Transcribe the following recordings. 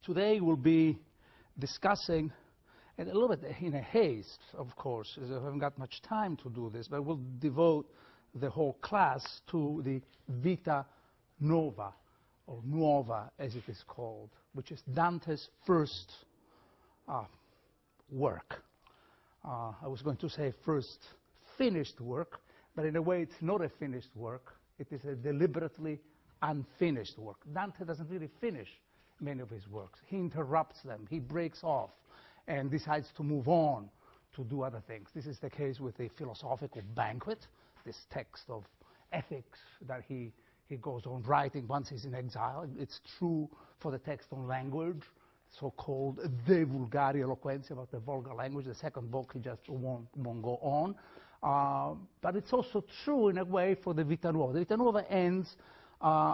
Today we'll be discussing, and a little bit in a haste, of course, as I haven't got much time to do this, but we'll devote the whole class to the Vita Nova, or Nuova as it is called, which is Dante's first work. I was going to say first finished work, but in a way it's not a finished work. It is a deliberately unfinished work. Dante doesn't really finish many of his works. He interrupts them, he breaks off, and decides to move on to do other things. This is the case with the Philosophical Banquet, this text of ethics that he goes on writing once he's in exile. It's true for the text on language, so-called De Vulgari Eloquentia, about the vulgar language. The second book he just won't go on. But it's also true in a way for the Vita Nuova. The Vita Nuova ends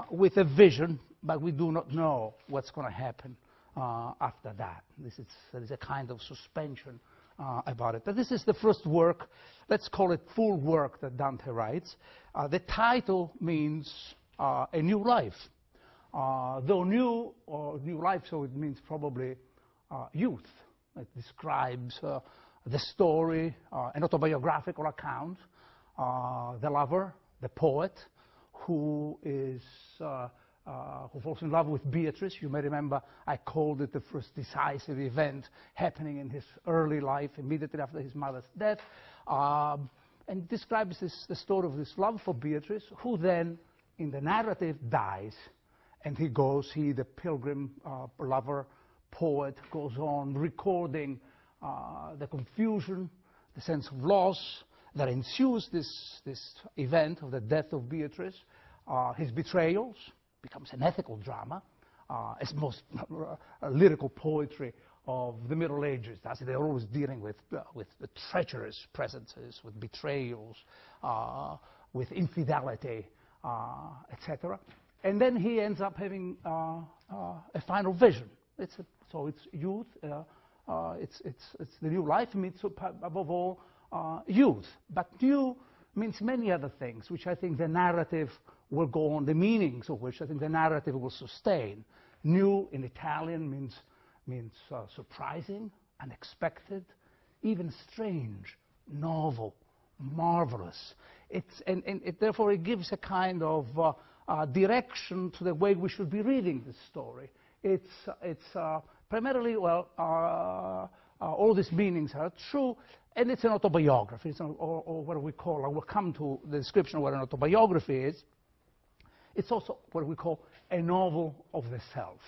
with a vision, but we do not know what's going to happen after that. There is a kind of suspension about it. But this is the first work, let's call it full work, that Dante writes. The title means a new life. Though new, or new life, so it means probably youth. It describes the story, an autobiographical account, the lover, the poet, who falls in love with Beatrice. You may remember I called it the first decisive event happening in his early life, immediately after his mother's death, and describes the story of this love for Beatrice, who then, in the narrative, dies, and he, the pilgrim lover, poet, goes on recording the confusion, the sense of loss that ensues this event of the death of Beatrice, his betrayals, becomes an ethical drama, as most lyrical poetry of the Middle Ages does. They're always dealing with the treacherous presences, with betrayals, with infidelity, etc. And then he ends up having a final vision. So it's youth, it's the new life. It means, above all, youth. But new means many other things, which I think the narrative will go on, the meanings of which I think the narrative will sustain. New in Italian means surprising, unexpected, even strange, novel, marvelous. Therefore it gives a kind of direction to the way we should be reading this story. It's primarily, well, all these meanings are true, and it's an autobiography, or what we call, I will come to the description of what an autobiography is. It's also what we call a novel of the self.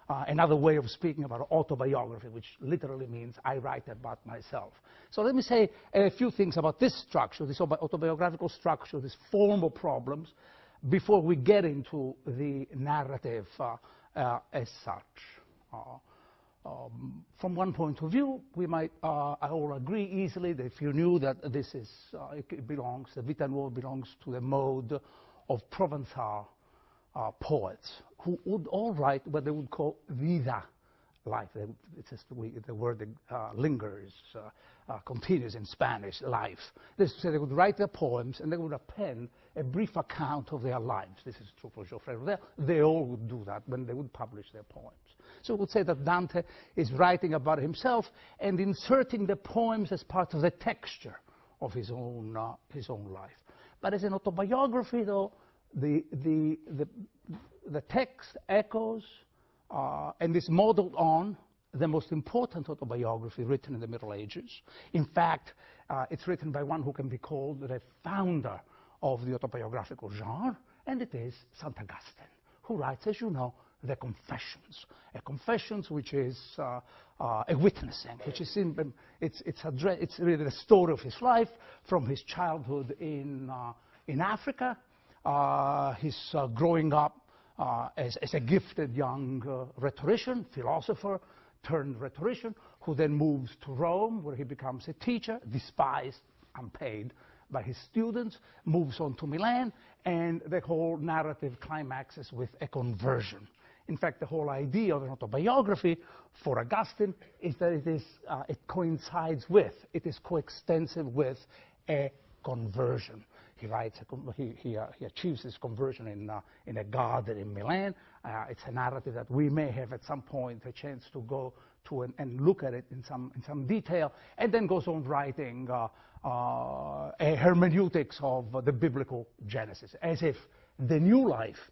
Another way of speaking about autobiography, which literally means I write about myself. So let me say a few things about this structure, this autobiographical structure, these formal problems, before we get into the narrative as such. From one point of view, we might all agree easily that if you knew that this is, the Vita Nuova belongs to the mode of Provençal poets, who would all write what they would call vida, life. It's just the word lingers, continues in Spanish, life. That is to say, they would write their poems and they would append a brief account of their lives. This is true for Geoffrey Rodin. They all would do that when they would publish their poems. So we would say that Dante is writing about himself and inserting the poems as part of the texture of his own life. But as an autobiography, though, the text echoes and is modeled on the most important autobiography written in the Middle Ages. In fact, it's written by one who can be called the founder of the autobiographical genre, and it is St. Augustine, who writes, as you know, the Confessions. A Confessions which is a witnessing, which is it's really the story of his life from his childhood in Africa, his growing up as a gifted young rhetorician, philosopher turned rhetorician, who then moves to Rome, where he becomes a teacher, despised, unpaid by his students, moves on to Milan, and the whole narrative climaxes with a conversion. In fact, the whole idea of an autobiography for Augustine is that it coincides with, it is coextensive with a conversion. he writes, he achieves his conversion in a garden in Milan. It's a narrative that we may have at some point a chance to go to and look at it in some detail, and then goes on writing a hermeneutics of the biblical Genesis, as if the new life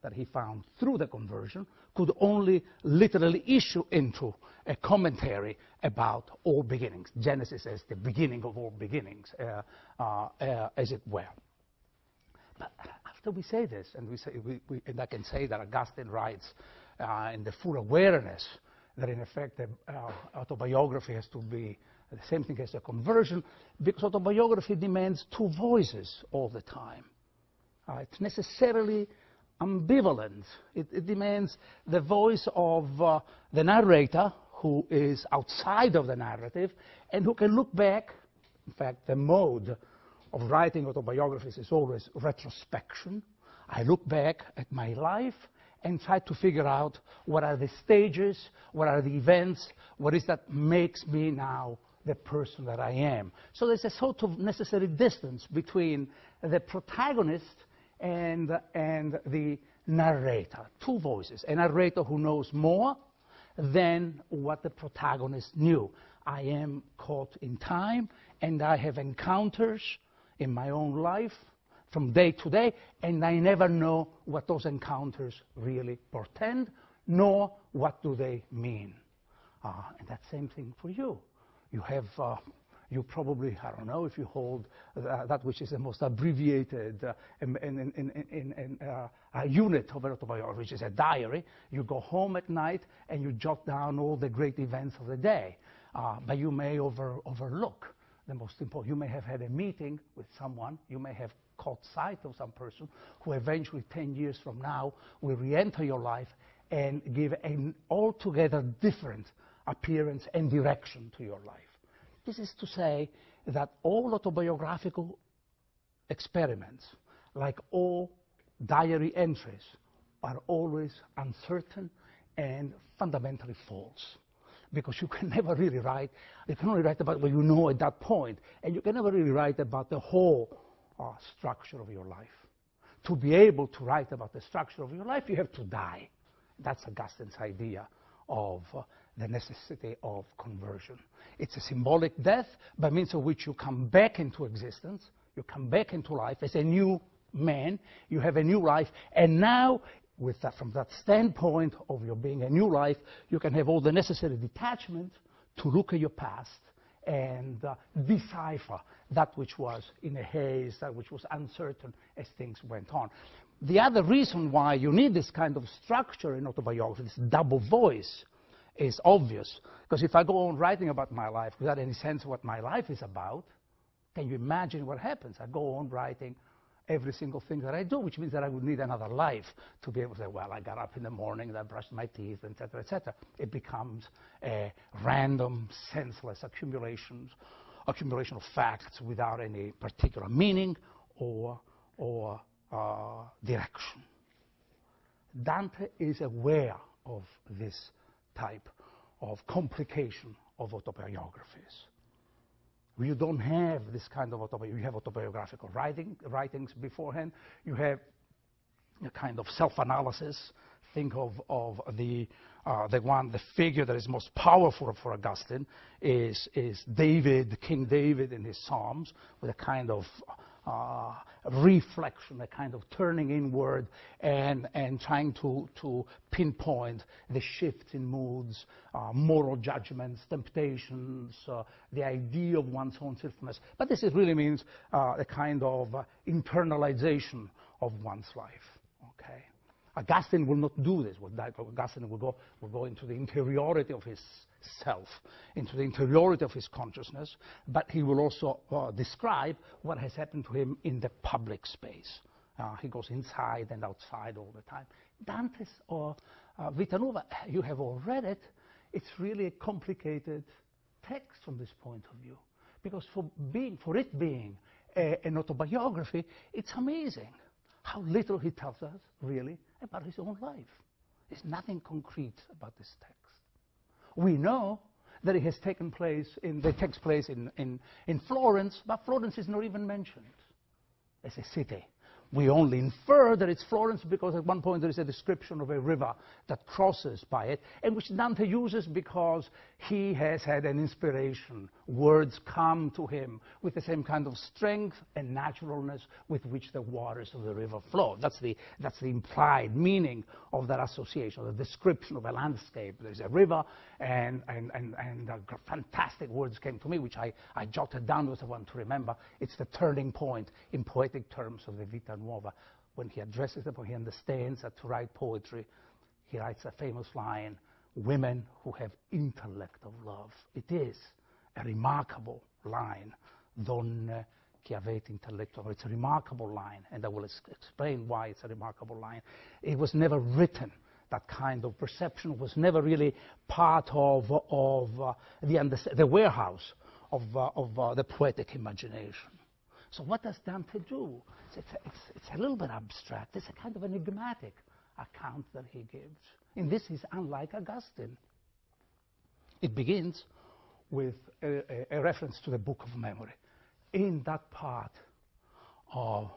that he found through the conversion could only literally issue into a commentary about all beginnings, Genesis as the beginning of all beginnings, as it were. But after we say this, and and I can say that Augustine writes in the full awareness that in effect the autobiography has to be the same thing as the conversion, because autobiography demands two voices all the time. It's necessarily ambivalent. It demands the voice of the narrator, who is outside of the narrative, and who can look back. In fact, the mode of writing autobiographies is always retrospection. I look back at my life and try to figure out what are the stages, what are the events, what is that makes me now the person that I am. So there's a sort of necessary distance between the protagonist and the narrator. Two voices. A narrator who knows more than what the protagonist knew. I am caught in time, and I have encounters in my own life from day to day, and I never know what those encounters really portend, nor what do they mean. And that same thing for you. You have, you probably, I don't know if you hold that which is the most abbreviated unit of an autobiography, which is a diary. You go home at night and you jot down all the great events of the day. But you may overlook the most important. You may have had a meeting with someone. You may have caught sight of some person who eventually 10 years from now will re-enter your life and give an altogether different appearance and direction to your life. This is to say that all autobiographical experiments, like all diary entries, are always uncertain and fundamentally false. Because you can never really write, you can only write about what you know at that point, and you can never really write about the whole structure of your life. To be able to write about the structure of your life, you have to die. That's Augustine's idea of the necessity of conversion. It's a symbolic death by means of which you come back into existence, you come back into life as a new man, you have a new life, and now, with that, from that standpoint of your being a new life, you can have all the necessary detachment to look at your past and decipher that which was in a haze, that which was uncertain as things went on. The other reason why you need this kind of structure in autobiography, this double voice, is obvious. Because if I go on writing about my life without any sense of what my life is about, can you imagine what happens? I go on writing every single thing that I do, which means that I would need another life to be able to say, well, I got up in the morning, and I brushed my teeth, etc., etc. It becomes a random, senseless accumulation of facts without any particular meaning or direction. Dante is aware of this type of complication of autobiographies. You don't have this kind of autobiography. You have autobiographical writings beforehand. You have a kind of self-analysis. Think of the figure that is most powerful for Augustine is David, King David in his Psalms, with a kind of reflection, a kind of turning inward and trying to pinpoint the shifts in moods, moral judgments, temptations, the idea of one's own sinfulness. But this really means a kind of internalization of one's life. Okay, Augustine will not do this. Augustine will go into the interiority of his self, into the interiority of his consciousness, but he will also describe what has happened to him in the public space. He goes inside and outside all the time. Dante's Vita Nuova, you have all read it. It's really a complicated text from this point of view, because for it being an autobiography, it's amazing how little he tells us really about his own life. There's nothing concrete about this text. We know that it has taken place takes place in Florence, but Florence is not even mentioned. as a city. We only infer that it's Florence because at one point there is a description of a river that crosses by it, and which Dante uses because he has had an inspiration. Words come to him with the same kind of strength and naturalness with which the waters of the river flow. That's the implied meaning of that association, the description of a landscape. There's a river, and fantastic words came to me, which I jotted down as I want to remember. It's the turning point in poetic terms of the Vita Nuova. When he addresses them, when he understands that to write poetry, he writes a famous line, "Women who have intellect of love." It is a remarkable line, "Donne che avete intelletto." It's a remarkable line, and I will explain why it's a remarkable line. It was never written. That kind of perception was never really part of the warehouse of the poetic imagination. So what does Dante do? It's a little bit abstract. It's a kind of enigmatic account that he gives. In this, he's unlike Augustine. It begins with a reference to the Book of Memory. In that part of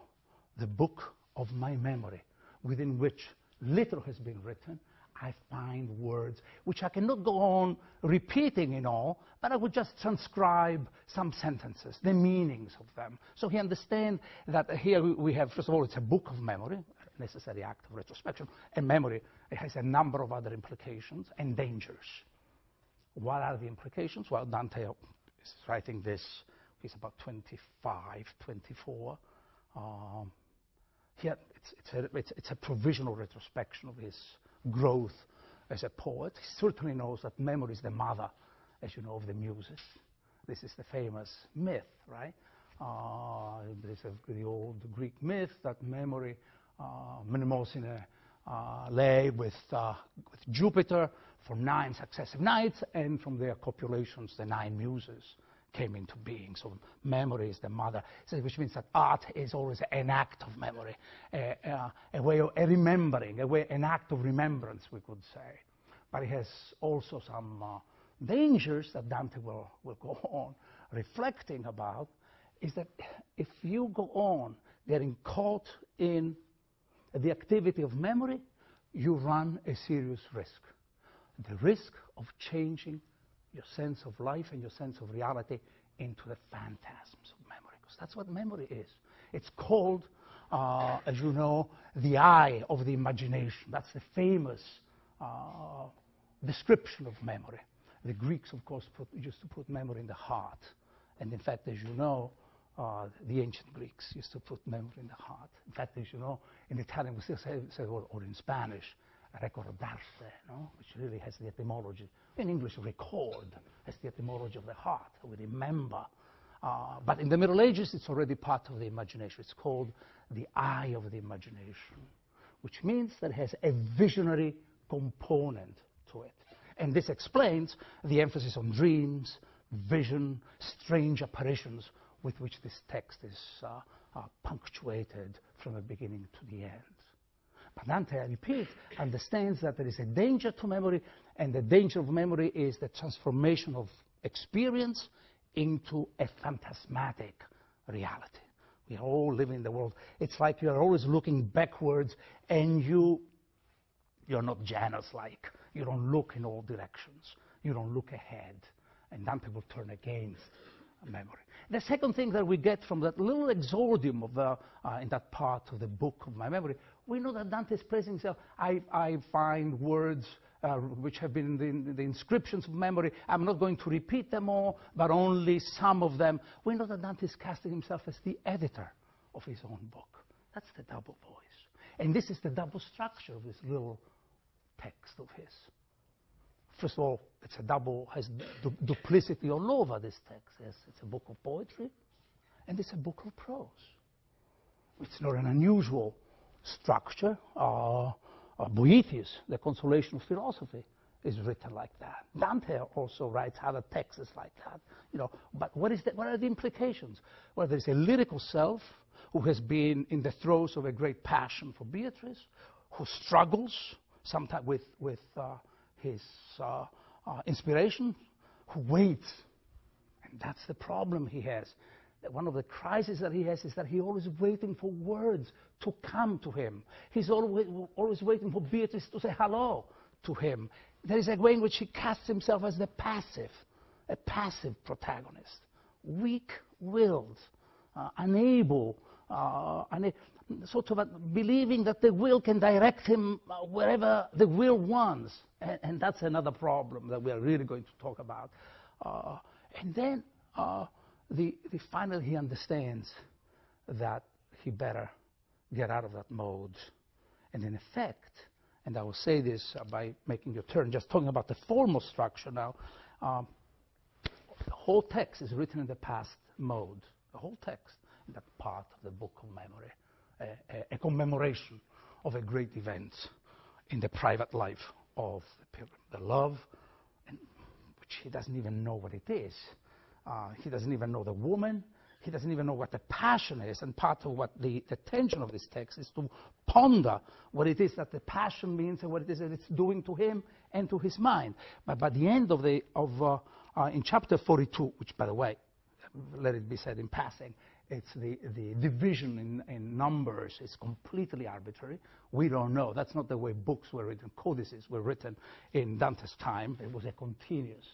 the Book of my memory, within which little has been written, I find words which I cannot go on repeating in all, but I would just transcribe some sentences, the meanings of them. So he understands that here we have, first of all, it's a book of memory, a necessary act of retrospection, and memory. It has a number of other implications and dangers. What are the implications? Well, Dante is writing this, he's about 25, 24. Here, it's a provisional retrospection of his growth as a poet. He certainly knows that memory is the mother, as you know, of the muses. This is the famous myth, right? There's the old Greek myth that memory, Mnemosyne, lay with Jupiter for 9 successive nights, and from their copulations, the 9 muses came into being. So memory is the mother, which means that art is always an act of memory, a way of remembering, an act of remembrance, we could say. But it has also some dangers that Dante will go on reflecting about, is that if you go on getting caught in the activity of memory, you run a serious risk. The risk of changing your sense of life and your sense of reality into the phantasms of memory, because that's what memory is. It's called, as you know, the eye of the imagination. That's the famous description of memory. The Greeks, of course, used to put memory in the heart. And in fact, as you know, the ancient Greeks used to put memory in the heart. In fact, as you know, in Italian we still say or in Spanish, recordarse, no? Which really has the etymology. In English, record has the etymology of the heart. We remember. But in the Middle Ages, it's already part of the imagination. It's called the eye of the imagination, which means that it has a visionary component to it. And this explains the emphasis on dreams, vision, strange apparitions with which this text is punctuated from the beginning to the end. But Dante, I repeat, understands that there is a danger to memory, and the danger of memory is the transformation of experience into a phantasmatic reality. We are all living in the world. It's like you are always looking backwards, and you're not Janus-like. You don't look in all directions. You don't look ahead. And Dante will turn against memory. The second thing that we get from that little exordium of in that part of the book of my memory, we know that Dante is praising himself. I find words which have been in the inscriptions of memory. I'm not going to repeat them all, but only some of them. We know that Dante is casting himself as the editor of his own book. That's the double voice. And this is the double structure of this little text of his. First of all, it's a double, has duplicity all over this text. Yes, it's a book of poetry, and it's a book of prose. It's not an unusual structure. Boethius, The Consolation of Philosophy, is written like that. Dante also writes other texts like that. You know, but what are the implications? Well, there's a lyrical self who has been in the throes of a great passion for Beatrice, who struggles sometimes with his inspiration, who waits. And that's the problem he has. one of the crises that he has is that he's always waiting for words to come to him. He's always waiting for Beatrice to say hello to him. There is a way in which he casts himself as a passive protagonist, weak-willed, unable, sort of believing that the will can direct him wherever the will wants. And that's another problem that we are really going to talk about. And then finally he understands that he better get out of that mode. And in effect, and I will say this by making your turn, just talking about the formal structure now, the whole text is written in the past mode. The whole text in that part of the book of memory, a commemoration of a great event in the private life of the pilgrim. The love, which he doesn't even know what it is. He doesn't even know the woman. He doesn't even know what the passion is. And part of what the tension of this text is to ponder what it is that the passion means and what it is that it's doing to him and to his mind. But by the end of in chapter 42, which, by the way, let it be said in passing, it's the division in numbers is completely arbitrary. We don't know. That's not the way books were written. Codices were written in Dante's time. It was a continuous,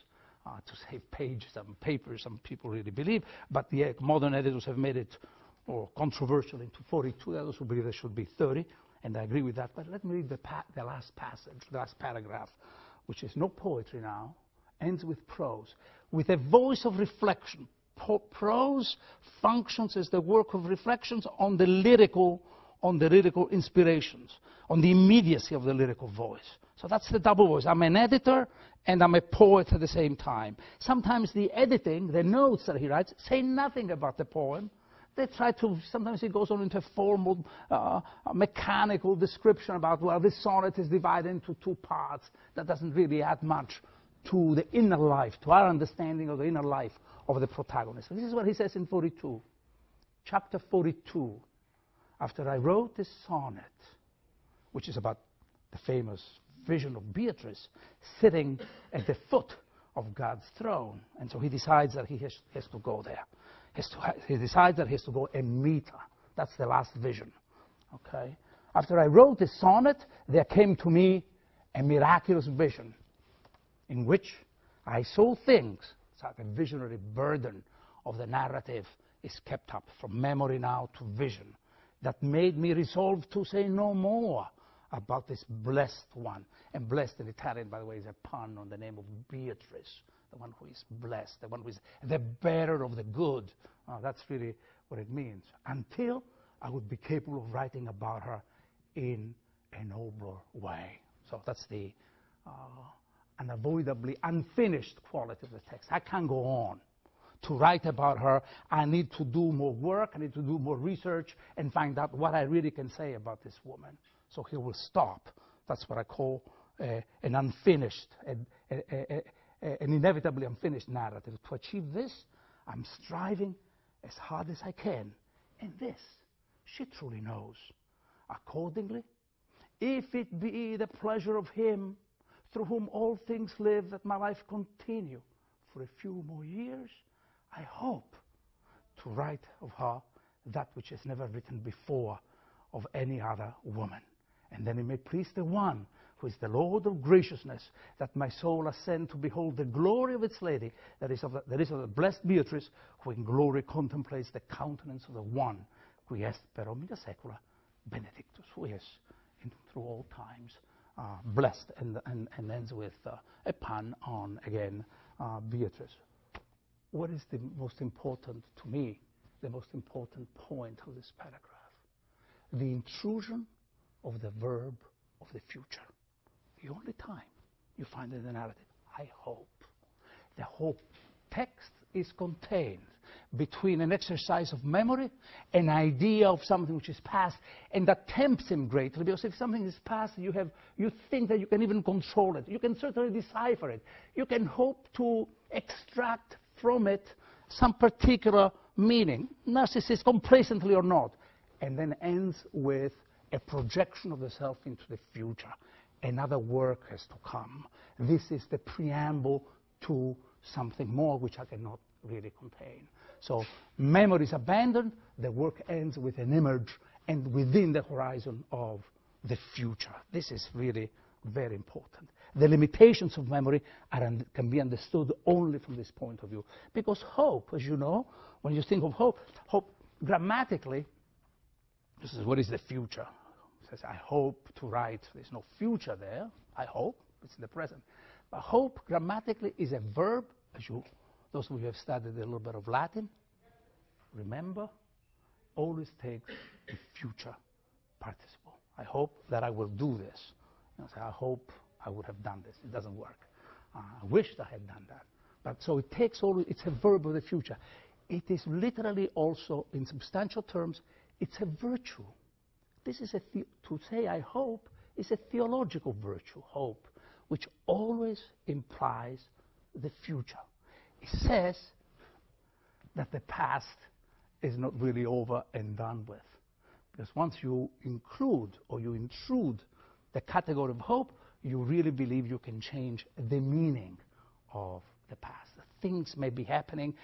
to save pages and papers, some people really believe. But the modern editors have made it more controversial into 42. There are those who believe there should be 30, and I agree with that. But let me read the last passage, the last paragraph, which is no poetry now, ends with prose, with a voice of reflection. Prose functions as the work of reflections on the lyrical inspirations, on the immediacy of the lyrical voice. So that's the double voice. I'm an editor and I'm a poet at the same time. Sometimes the editing, the notes that he writes, say nothing about the poem. They try to, sometimes he goes on into a formal, mechanical description about, well, this sonnet is divided into two parts. That doesn't really add much to the inner life, to our understanding of the inner life of the protagonist. This is what he says in 42, chapter 42. After I wrote this sonnet, which is about the famous vision of Beatrice sitting at the foot of God's throne, and so he decides that he has to go there. He decides that he has to go and meet her. That's the last vision. Okay. After I wrote this sonnet, there came to me a miraculous vision in which I saw things. It's like a visionary burden of the narrative is kept up from memory now to vision that made me resolve to say no more about this blessed one. And blessed in Italian, by the way, is a pun on the name of Beatrice, the one who is blessed, the one who is the bearer of the good. That's really what it means. Until I would be capable of writing about her in a nobler way. So that's the unavoidably unfinished quality of the text. I can't go on to write about her. I need to do more work. I need to do more research and find out what I really can say about this woman. So he will stop. That's what I call an unfinished, an inevitably unfinished narrative. To achieve this, I'm striving as hard as I can. And this, she truly knows. Accordingly, if it be the pleasure of him through whom all things live, that my life continue for a few more years, I hope to write of her that which is never written before of any other woman. And then it may please the one who is the Lord of graciousness, that my soul ascend to behold the glory of its lady, that is of the blessed Beatrice, who in glory contemplates the countenance of the one qui est per omnia saecula benedictus, who is through all times blessed, and ends with a pun on, again, Beatrice. What is the most important to me, the most important point of this paragraph? The intrusion of the verb of the future. The only time you find in the narrative, I hope. The whole text is contained between an exercise of memory, an idea of something which is past, and that tempts him greatly, because if something is past, you think that you can even control it. You can certainly decipher it. You can hope to extract from it some particular meaning, narcissist, complacently or not, and then ends with a projection of the self into the future. Another work has to come. This is the preamble to something more which I cannot really contain. So memory is abandoned, the work ends with an image and within the horizon of the future. This is really very important. The limitations of memory can be understood only from this point of view. Because hope, as you know, when you think of hope, hope grammatically, this is what is the future. It says, I hope to write. There's no future there. I hope. It's in the present. But hope grammatically is a verb, as you, those of you who have studied a little bit of Latin, remember, always takes the future participle. I hope that I will do this. Say, I hope I would have done this. It doesn't work. I wished I had done that. But so it takes always, it's a verb of the future. It is literally also, in substantial terms, it's a virtue. This is to say I hope is a theological virtue, hope, which always implies the future. It says that the past is not really over and done with. Because once you include or you intrude the category of hope, you really believe you can change the meaning of the past. Things may be happening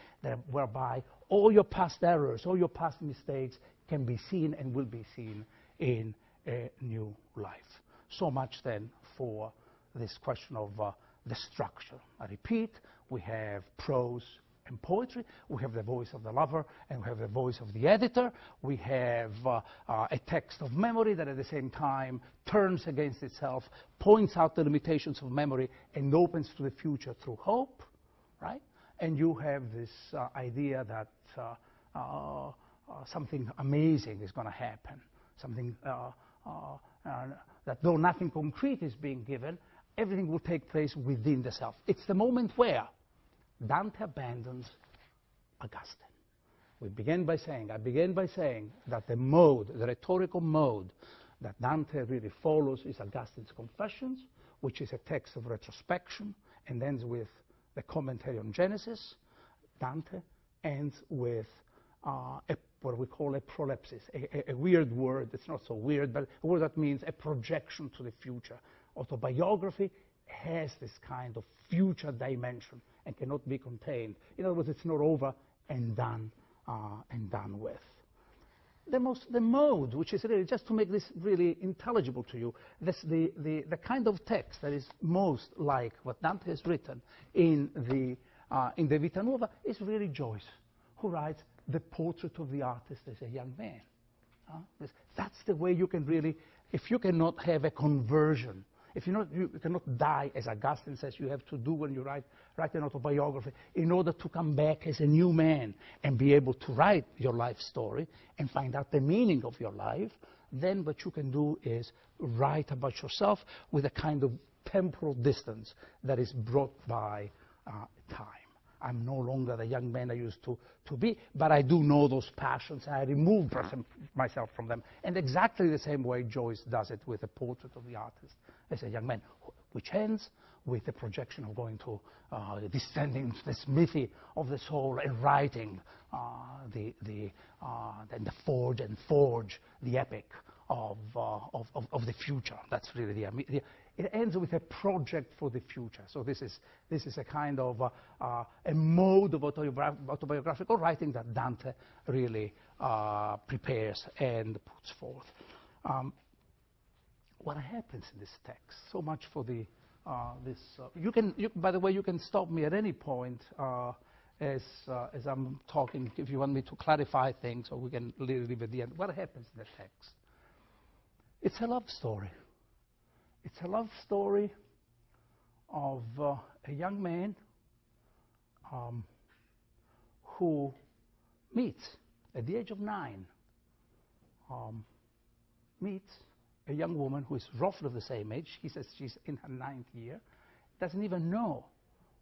whereby all your past errors, all your past mistakes can be seen and will be seen in a new life. So much then for this question of the structure. I repeat, we have prose and poetry, we have the voice of the lover, and we have the voice of the editor. We have a text of memory that at the same time turns against itself, points out the limitations of memory, and opens to the future through hope, right? And you have this idea that something amazing is going to happen, something that though nothing concrete is being given, everything will take place within the self. It's the moment where Dante abandons Augustine. I began by saying that the mode, the rhetorical mode that Dante really follows is Augustine's Confessions, which is a text of retrospection and ends with the commentary on Genesis. Dante ends with what we call a prolepsis, a weird word. It's not so weird, but a word that means a projection to the future. Autobiography has this kind of future dimension and cannot be contained. In other words, it's not over and done with. The mode, which is really, just to make this really intelligible to you, the kind of text that is most like what Dante has written in the Vita Nuova is really Joyce, who writes the portrait of the artist as a young man. That's the way you can really, if you cannot have a conversion, if you cannot die, as Augustine says you have to do when you write an autobiography, in order to come back as a new man and be able to write your life story and find out the meaning of your life, then what you can do is write about yourself with a kind of temporal distance that is brought by time. I'm no longer the young man I used to be, but I do know those passions, and I remove myself from them. And exactly the same way Joyce does it with the portrait of the artist as a young man, which ends with the projection of going to descending into the smithy of the soul and writing the forge the epic of the future. That's really it ends with a project for the future. So this is a kind of a mode of autobiographical writing that Dante really prepares and puts forth. What happens in this text? So much for the by the way, you can stop me at any point as I'm talking if you want me to clarify things, or we can leave at the end. What happens in the text? It's a love story. It's a love story of a young man who meets, at the age of 9, meets a young woman who is roughly of the same age. He says she's in her 9th year, doesn't even know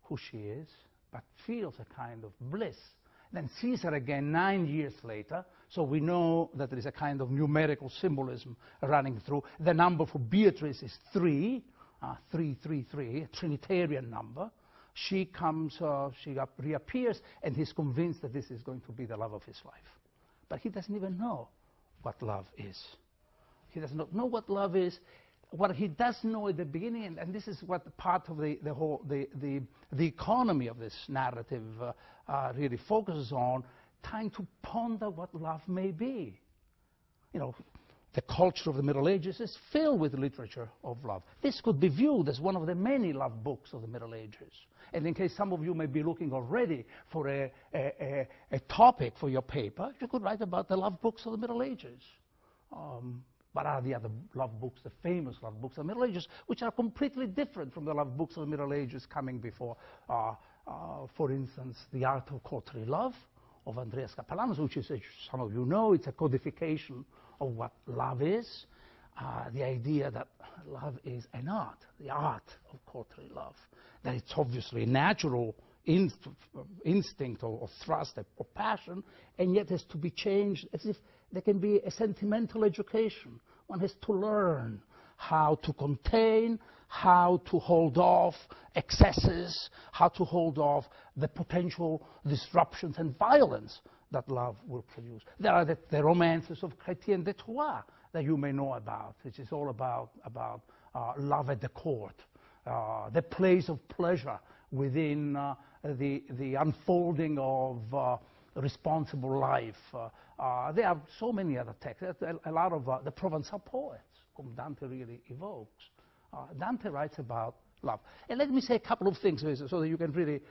who she is, but feels a kind of bliss. Then sees her again 9 years later, so we know that there is a kind of numerical symbolism running through. The number for Beatrice is 3, 333, a Trinitarian number. She comes, she reappears, and he's convinced that this is going to be the love of his life. But he doesn't even know what love is. He does not know what love is. What he does know at the beginning, and this is what part of the economy of this narrative really focuses on, trying to ponder what love may be. You know, the culture of the Middle Ages is filled with literature of love. This could be viewed as one of the many love books of the Middle Ages. And in case some of you may be looking already for a topic for your paper, you could write about the love books of the Middle Ages. What are the other love books, the famous love books of the Middle Ages, which are completely different from the love books of the Middle Ages coming before? For instance, The Art of Courtly Love of Andreas Capellanus, which is, as some of you know, it's a codification of what love is. The idea that love is an art, the art of courtly love. That it's obviously a natural instinct or thrust or passion, and yet has to be changed as if there can be a sentimental education. One has to learn how to contain, how to hold off excesses, how to hold off the potential disruptions and violence that love will produce. There are the romances of Chrétien de Troyes that you may know about, which is all about love at the court, the place of pleasure within the unfolding of responsible life. There are so many other texts. A lot of the Provençal poets, whom Dante really evokes. Dante writes about love. And let me say a couple of things so that you can really...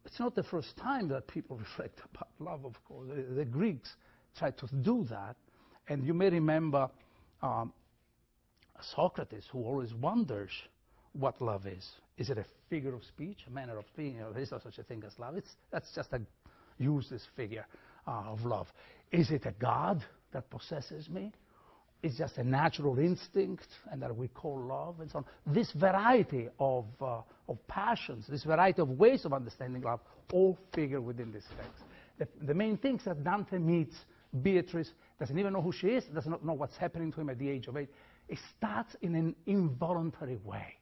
it's not the first time that people reflect about love, of course. The Greeks tried to do that. And you may remember Socrates, who always wonders what love is. Is it a figure of speech, a manner of speaking? There is no such a thing as love. That's just a useless figure of love. Is it a god that possesses me? It's just a natural instinct, and that we call love, and so on. This variety of passions, this variety of ways of understanding love, all figure within this text. The main thing is that Dante meets Beatrice, doesn't even know who she is, does not know what's happening to him at the age of 8. It starts in an involuntary way.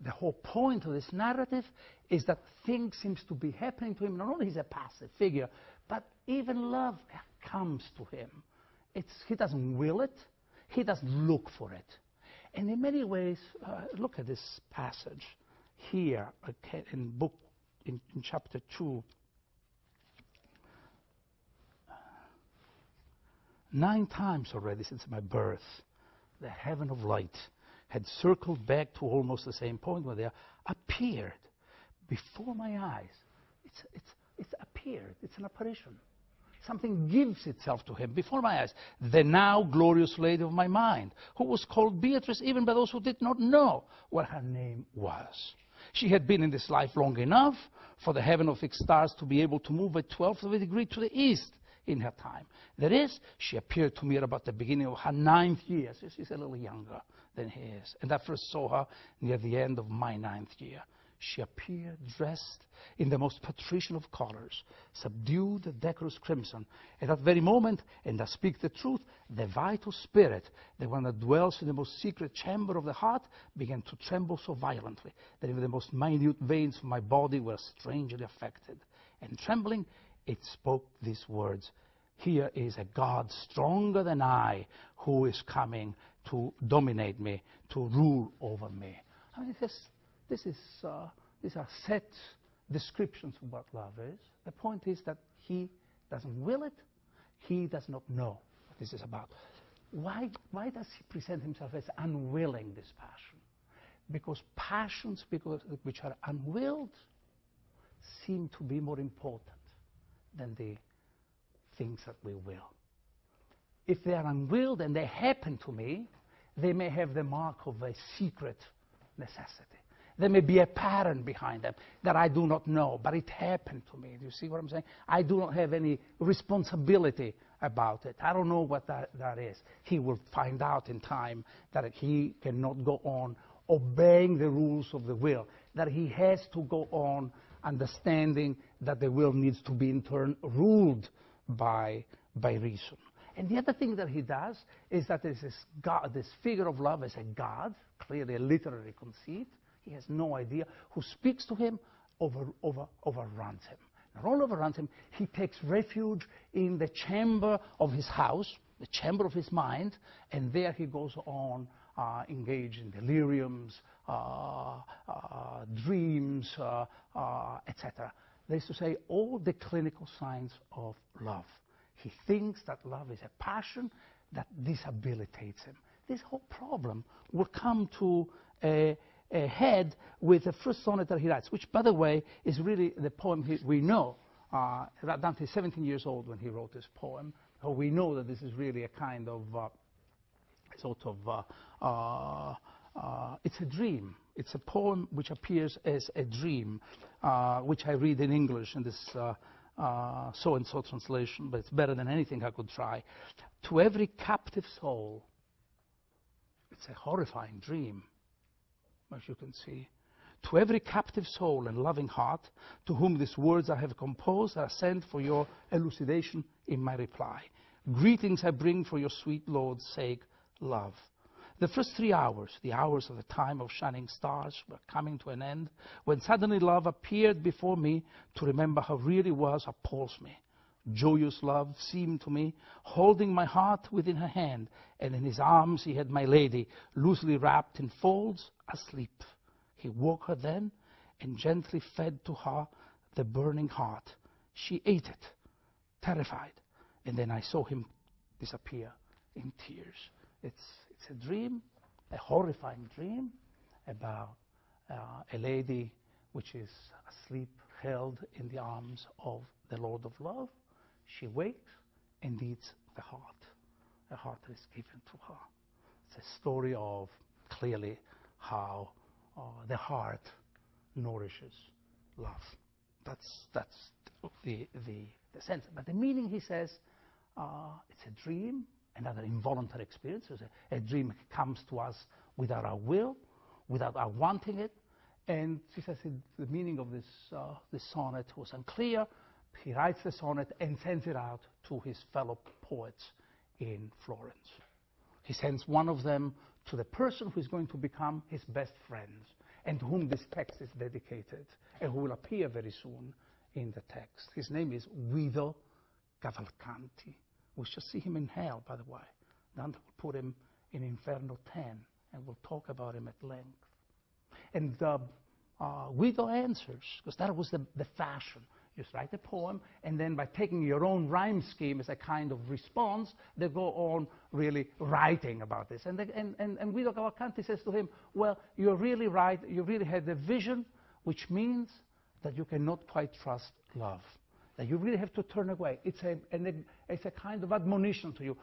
The whole point of this narrative is that things seems to be happening to him. Not only he's a passive figure, but even love comes to him. He doesn't will it, he doesn't look for it. And in many ways, look at this passage here, okay, in chapter 2. 9 times already since my birth, the heaven of light had circled back to almost the same point where they appeared before my eyes. It's appeared, it's an apparition. Something gives itself to him before my eyes. The now glorious lady of my mind, who was called Beatrice even by those who did not know what her name was. She had been in this life long enough for the heaven of fixed stars to be able to move a 12th of a degree to the east in her time. That is, she appeared to me at about the beginning of her 9th year. So she's a little younger than he is. And I first saw her near the end of my 9th year. She appeared dressed in the most patrician of colors, subdued decorous crimson. At that very moment, and I speak the truth, the vital spirit, the one that dwells in the most secret chamber of the heart, began to tremble so violently that even the most minute veins of my body were strangely affected. And trembling, it spoke these words: "Here is a God stronger than I, who is coming to dominate me, to rule over me." I mean, these are set descriptions of what love is. The point is that he doesn't will it. He does not know what this is about. Why does he present himself as unwilling, this passion? Because passions which are unwilled seem to be more important than the things that we will. If they are unwilled and they happen to me, they may have the mark of a secret necessity. There may be a pattern behind them that I do not know, but it happened to me. Do you see what I'm saying? I do not have any responsibility about it. I don't know what that is. He will find out in time that he cannot go on obeying the rules of the will, that he has to go on understanding that the will needs to be in turn ruled by reason. And the other thing that he does is that there's this figure of love as a god, clearly a literary conceit. He has no idea, who speaks to him, overruns him. Not only overruns him, he takes refuge in the chamber of his house, the chamber of his mind, and there he goes on engaged in deliriums, dreams, etc. that is to say, all the clinical signs of love. He thinks that love is a passion that disabilitates him. This whole problem will come to a head with the first sonnet that he writes, which, by the way, is really the poem we know. Dante is 17 years old when he wrote this poem. So we know that this is really a kind of it's a dream. It's a poem which appears as a dream, which I read in English in this so-and-so translation, but it's better than anything I could try. To every captive soul, it's a horrifying dream, as you can see. To every captive soul and loving heart, to whom these words I have composed, I send for your elucidation in my reply. Greetings I bring for your sweet Lord's sake, love. The first 3 hours, the hours of the time of shining stars, were coming to an end, when suddenly love appeared before me. To remember how real it was appalls me. Joyous love seemed to me, holding my heart within her hand, and in his arms he had my lady, loosely wrapped in folds, asleep. He woke her then, and gently fed to her the burning heart. She ate it, terrified, and then I saw him disappear in tears. It's a dream, a horrifying dream, about a lady which is asleep, held in the arms of the Lord of Love. She wakes and eats the heart, a heart that is given to her. It's a story of, clearly, how the heart nourishes love. That's the sense. But the meaning, he says, it's a dream, another involuntary experience. A dream comes to us without our will, without our wanting it. And he says the meaning of this sonnet was unclear. He writes the sonnet and sends it out to his fellow poets in Florence. He sends one of them to the person who is going to become his best friend, and to whom this text is dedicated, and who will appear very soon in the text. His name is Guido Cavalcanti. We shall see him in hell, by the way. Dante will put him in Inferno 10, and we'll talk about him at length. And Guido answers, because that was the fashion. You just write a poem, and then by taking your own rhyme scheme as a kind of response, they go on really writing about this. And Guido Cavalcanti says to him, well, you're really right. You really had a vision, which means that you cannot quite trust love. That you really have to turn away. It's a kind of admonition to you.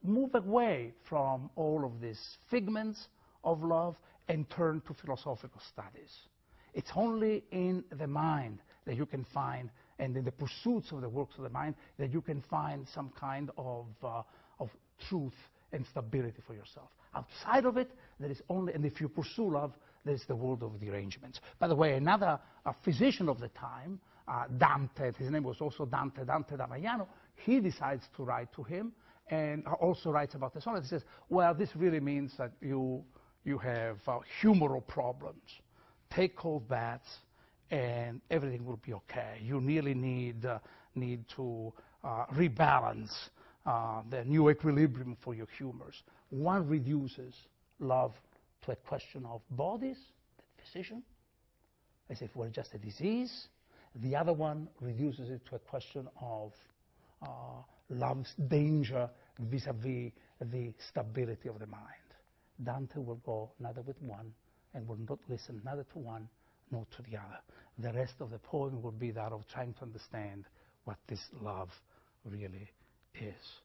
Move away from all of these figments of love and turn to philosophical studies. It's only in the mind that you can find, and in the pursuits of the works of the mind, that you can find some kind of truth and stability for yourself. Outside of it, there is only, and if you pursue love, there is the world of the arrangements. By the way, another physician of the time, Dante, his name was also Dante da Maiano, he decides to write to him, and also writes about the sonnet. He says, well, this really means that you have humoral problems. Take cold baths, and everything will be okay. You really need to rebalance the new equilibrium for your humors. One reduces love to a question of bodies, the physician, as if it were just a disease. The other one reduces it to a question of love's danger vis-a-vis the stability of the mind. Dante will go neither with one, and will not listen neither to one nor to the other. The rest of the poem will be that of trying to understand what this love really is.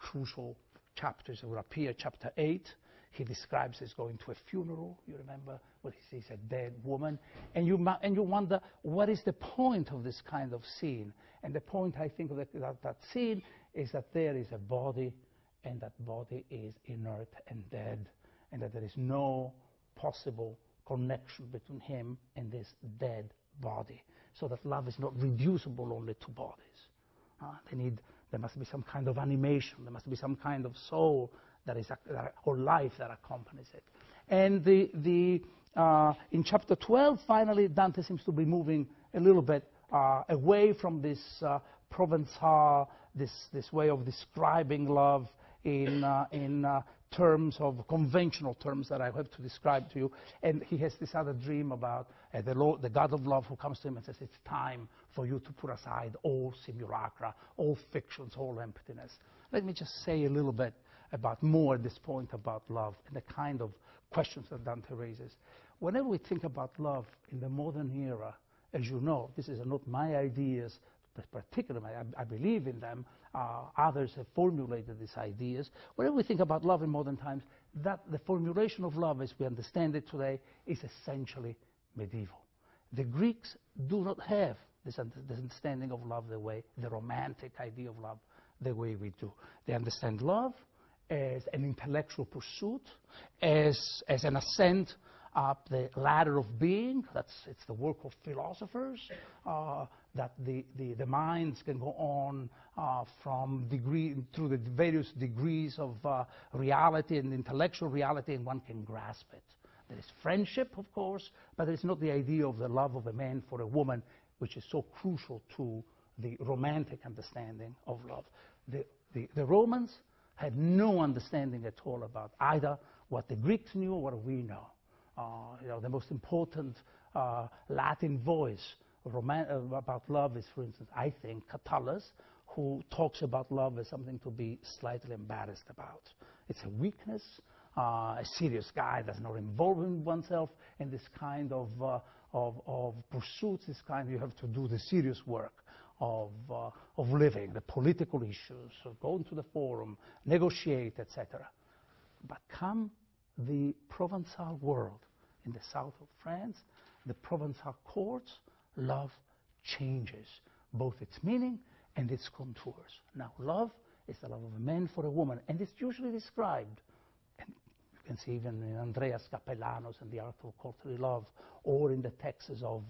Crucial chapters will appear. Chapter 8, he describes his going to a funeral. You remember what he sees, a dead woman. And you wonder, what is the point of this kind of scene? And the point, I think, of that scene is that there is a body, and that body is inert and dead, and that there is no possible connection between him and this dead body, so that love is not reducible only to bodies. There must be some kind of animation, there must be some kind of soul or life that accompanies it. And in chapter 12, finally, Dante seems to be moving a little bit away from this Provençal, this way of describing love in terms, of conventional terms that I have to describe to you. And he has this other dream about the God of love who comes to him and says, it's time for you to put aside all simulacra, all fictions, all emptiness. Let me just say a little bit about more at this point about love and the kind of questions that Dante raises. Whenever we think about love in the modern era, as you know, this is not my ideas, but particularly I believe in them. Others have formulated these ideas. Whenever we think about love in modern times, that the formulation of love as we understand it today is essentially medieval. The Greeks do not have this understanding of love the way, the romantic idea of love, the way we do. They understand love as an intellectual pursuit, as an ascent up the ladder of being. It's the work of philosophers, that the minds can go on through the various degrees of reality and intellectual reality, and one can grasp it. There is friendship, of course, but there is not the idea of the love of a man for a woman, which is so crucial to the romantic understanding of love. The Romans had no understanding at all about either what the Greeks knew or what we know. The most important Latin voice about love is, for instance, I think, Catullus, who talks about love as something to be slightly embarrassed about. It's a weakness. A serious guy does not involve oneself in this kind of pursuits. This kind, you have to do the serious work of living, the political issues, go into the forum, negotiate, etc. But come the Provençal world, in the south of France, the Provençal courts, love changes both its meaning and its contours. Now, love is the love of a man for a woman, and it's usually described, and you can see even in Andreas Capellanos and the Art of Courtly Love, or in the texts of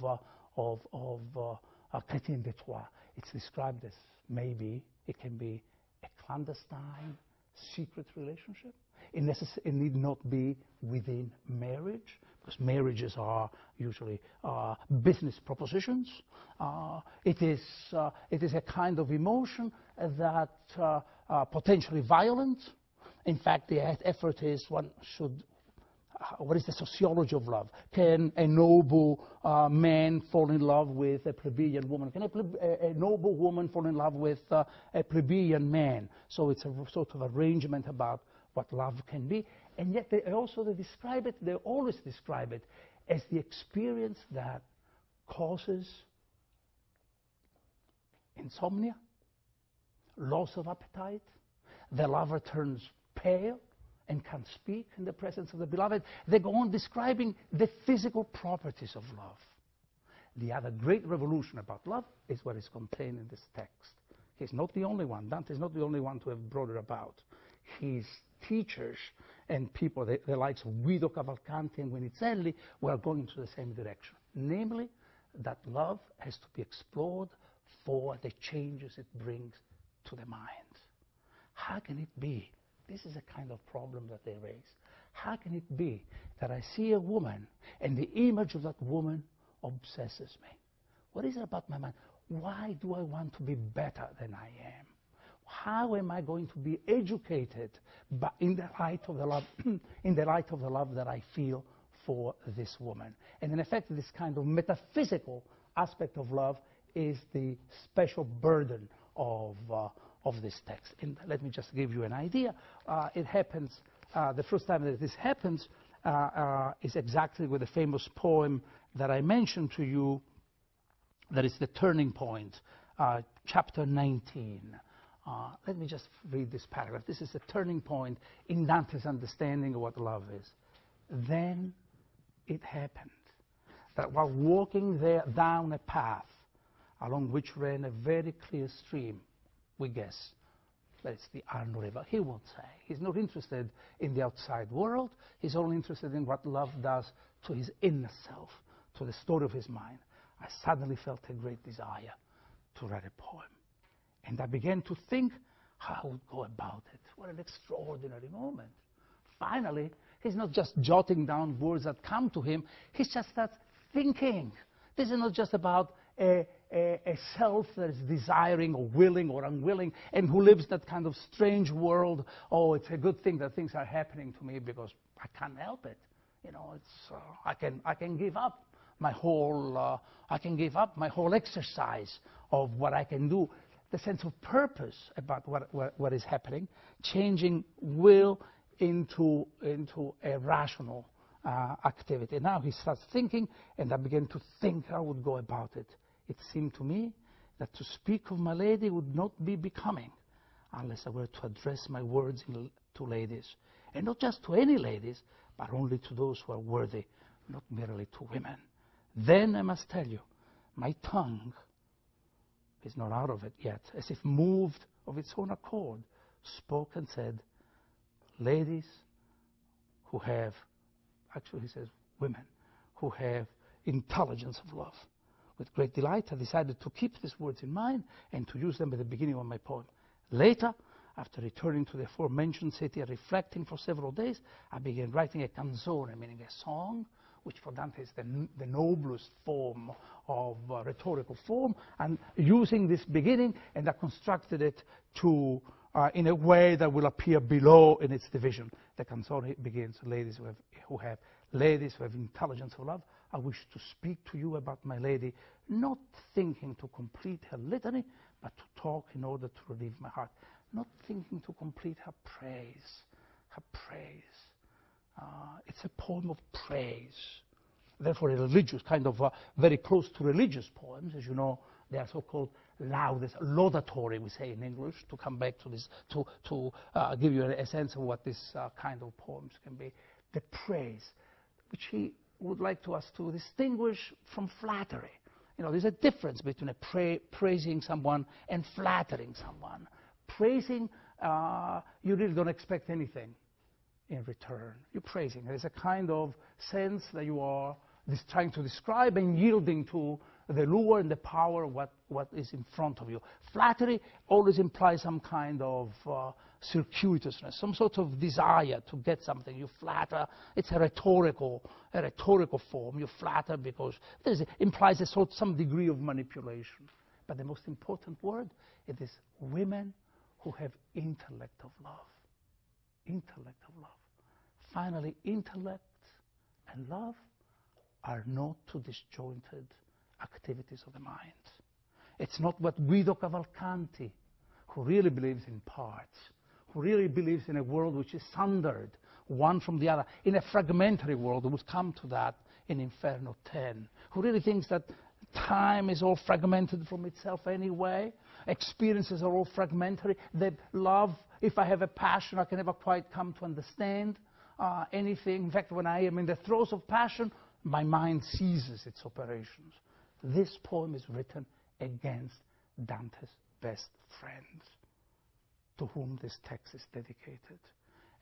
Chrétien de Troyes. It's described as maybe it can be a clandestine, secret relationship. It need not be within marriage, because marriages are usually business propositions. It is a kind of emotion that potentially violent. In fact, the effort is one should. What is the sociology of love? Can a noble man fall in love with a plebeian woman? Can a noble woman fall in love with a plebeian man? So it's a sort of arrangement about what love can be. And yet they always describe it as the experience that causes insomnia, loss of appetite. The lover turns pale and can speak in the presence of the beloved. They go on describing the physical properties of love. The other great revolution about love is what is contained in this text. He's not the only one. Dante is not the only one to have brought it about. His teachers and people, the likes of Guido Cavalcanti and Guinizelli, were going into the same direction. Namely, that love has to be explored for the changes it brings to the mind. How can it be? This is a kind of problem that they raise. How can it be that I see a woman and the image of that woman obsesses me? What is it about my mind? Why do I want to be better than I am? How am I going to be educated in the light of the love, in the light of the love that I feel for this woman? And in effect, this kind of metaphysical aspect of love is the special burden of this text. And let me just give you an idea. It happens, the first time that this happens is exactly with the famous poem that I mentioned to you, that is the turning point, chapter 19. Let me just read this paragraph. This is the turning point in Dante's understanding of what love is. Then it happened that while walking there down a path along which ran a very clear stream, we guess that it's the Arno River. He won't say. He's not interested in the outside world. He's only interested in what love does to his inner self, to the story of his mind. I suddenly felt a great desire to write a poem. And I began to think how I would go about it. What an extraordinary moment. Finally, he's not just jotting down words that come to him. He just starts thinking. This is not just about a self that is desiring or willing or unwilling, and who lives that kind of strange world. Oh, it's a good thing that things are happening to me because I can't help it. You know, it's I can give up my whole exercise of what I can do. The sense of purpose about what is happening, changing will into a rational activity. Now he starts thinking, and I began to think how I would go about it. It seemed to me that to speak of my lady would not be becoming unless I were to address my words to ladies, and not just to any ladies, but only to those who are worthy, not merely to women. Then I must tell you, my tongue is not out of it yet, as if moved of its own accord, spoke and said, ladies who have, actually he says women, who have intelligence of love. With great delight, I decided to keep these words in mind and to use them at the beginning of my poem. Later, after returning to the aforementioned city and reflecting for several days, I began writing a canzone, meaning a song, which for Dante is the noblest form of rhetorical form, and using this beginning, and I constructed it to in a way that will appear below in its division. The canzone begins, ladies who have intelligence of love. I wish to speak to you about my lady, not thinking to complete her litany, but to talk in order to relieve my heart. Not thinking to complete her praise, her praise. It's a poem of praise. Therefore, a religious, kind of very close to religious poems. As you know, they are so-called laudes, laudatory, we say in English, to come back to this, to give you a sense of what this kind of poems can be. The praise, which he would like us to distinguish from flattery. You know, there's a difference between praising someone and flattering someone. Praising, you really don't expect anything in return. You're praising. There's a kind of sense that you are trying to describe and yielding to the lure and the power of what is in front of you. Flattery always implies some kind of circuitousness, some sort of desire to get something. You flatter. It's a rhetorical form. You flatter because it implies some degree of manipulation. But the most important word, it is women who have intellect of love. Intellect of love. Finally, intellect and love are not two disjointed activities of the mind. It's not what Guido Cavalcanti, who really believes in parts, who really believes in a world which is sundered one from the other, in a fragmentary world. We'll come to that in Inferno 10, who really thinks that time is all fragmented from itself anyway, experiences are all fragmentary, that love, if I have a passion, I can never quite come to understand anything. In fact, when I am in the throes of passion, my mind ceases its operations. This poem is written against Dante's best friends, to whom this text is dedicated.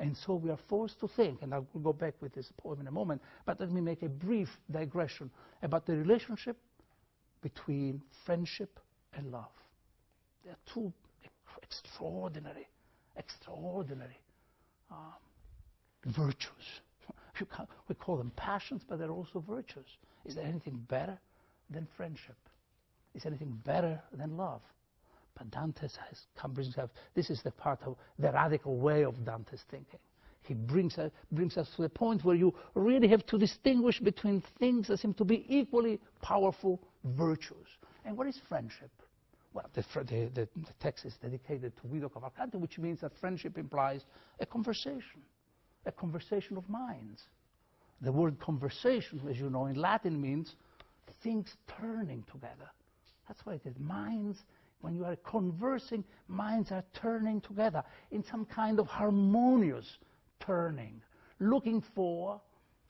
And so we are forced to think, and I'll go back with this poem in a moment, but let me make a brief digression about the relationship between friendship and love. They are two extraordinary virtues. We call them passions, but they're also virtues. Is there anything better than friendship? Is there anything better than love? But Dante brings up, this is the part of the radical way of Dante's thinking. He brings us to the point where you really have to distinguish between things that seem to be equally powerful virtues. And what is friendship? Well, the text is dedicated to Guido Cavalcanti, which means that friendship implies a conversation of minds. The word conversation, as you know, in Latin means things turning together. That's why it is minds. When you are conversing, minds are turning together in some kind of harmonious turning, looking for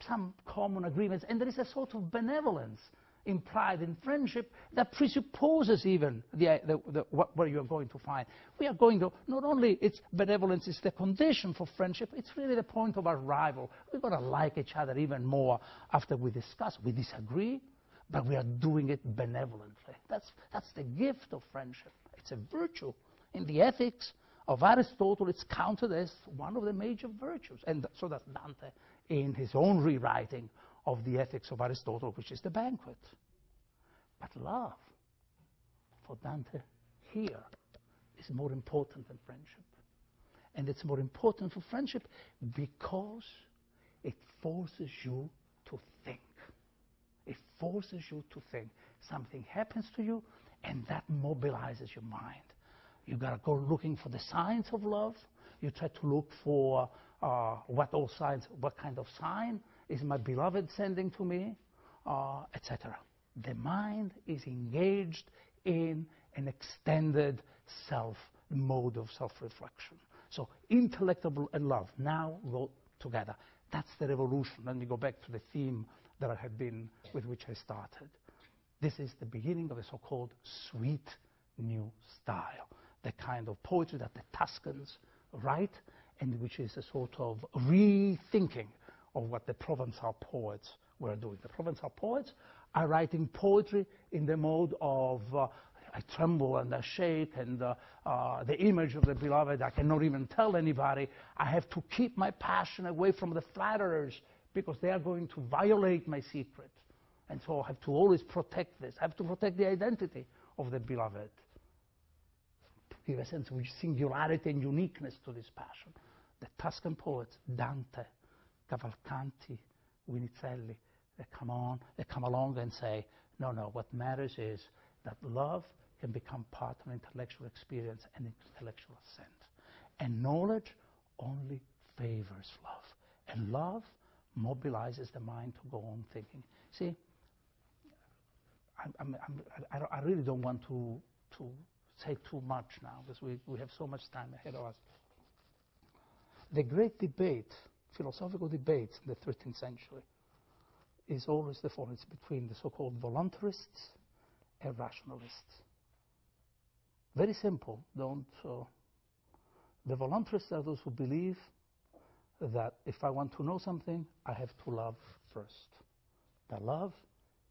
some common agreements. And there is a sort of benevolence implied in friendship that presupposes even what you are going to find. We are going to, not only its benevolence is the condition for friendship, it's really the point of arrival. We're going to like each other even more after we discuss. We disagree, but we are doing it benevolently. That's the gift of friendship. It's a virtue. In the ethics of Aristotle, it's counted as one of the major virtues. And so does Dante in his own rewriting of the ethics of Aristotle, which is the Banquet. But love, for Dante, here is more important than friendship. And it's more important for friendship because it forces you to think. It forces you to think. Something happens to you, and that mobilizes your mind. You got to go looking for the signs of love. You try to look for what kind of sign is my beloved sending to me, etc. The mind is engaged in an extended mode of self-reflection. So intellect and love now go together. That's the revolution. Let me go back to the theme that with which I started. This is the beginning of a so-called sweet new style, the kind of poetry that the Tuscans write, and which is a sort of rethinking of what the Provençal poets were doing. The Provençal poets are writing poetry in the mode of I tremble and I shake, and the image of the beloved, I cannot even tell anybody. I have to keep my passion away from the flatterers because they are going to violate my secret. And so I have to always protect this. I have to protect the identity of the beloved. Give a sense of singularity and uniqueness to this passion. The Tuscan poets, Dante, Cavalcanti, Winizelli, they come along and say, no, what matters is that love can become part of intellectual experience and intellectual assent. And knowledge only favors love. And love mobilizes the mind to go on thinking. See, I really don't want to say too much now because we have so much time ahead of us. The great debate, philosophical debates in the 13th century, is always the difference between the so-called voluntarists and rationalists. Very simple. The voluntarists are those who believe that if I want to know something, I have to love first. That love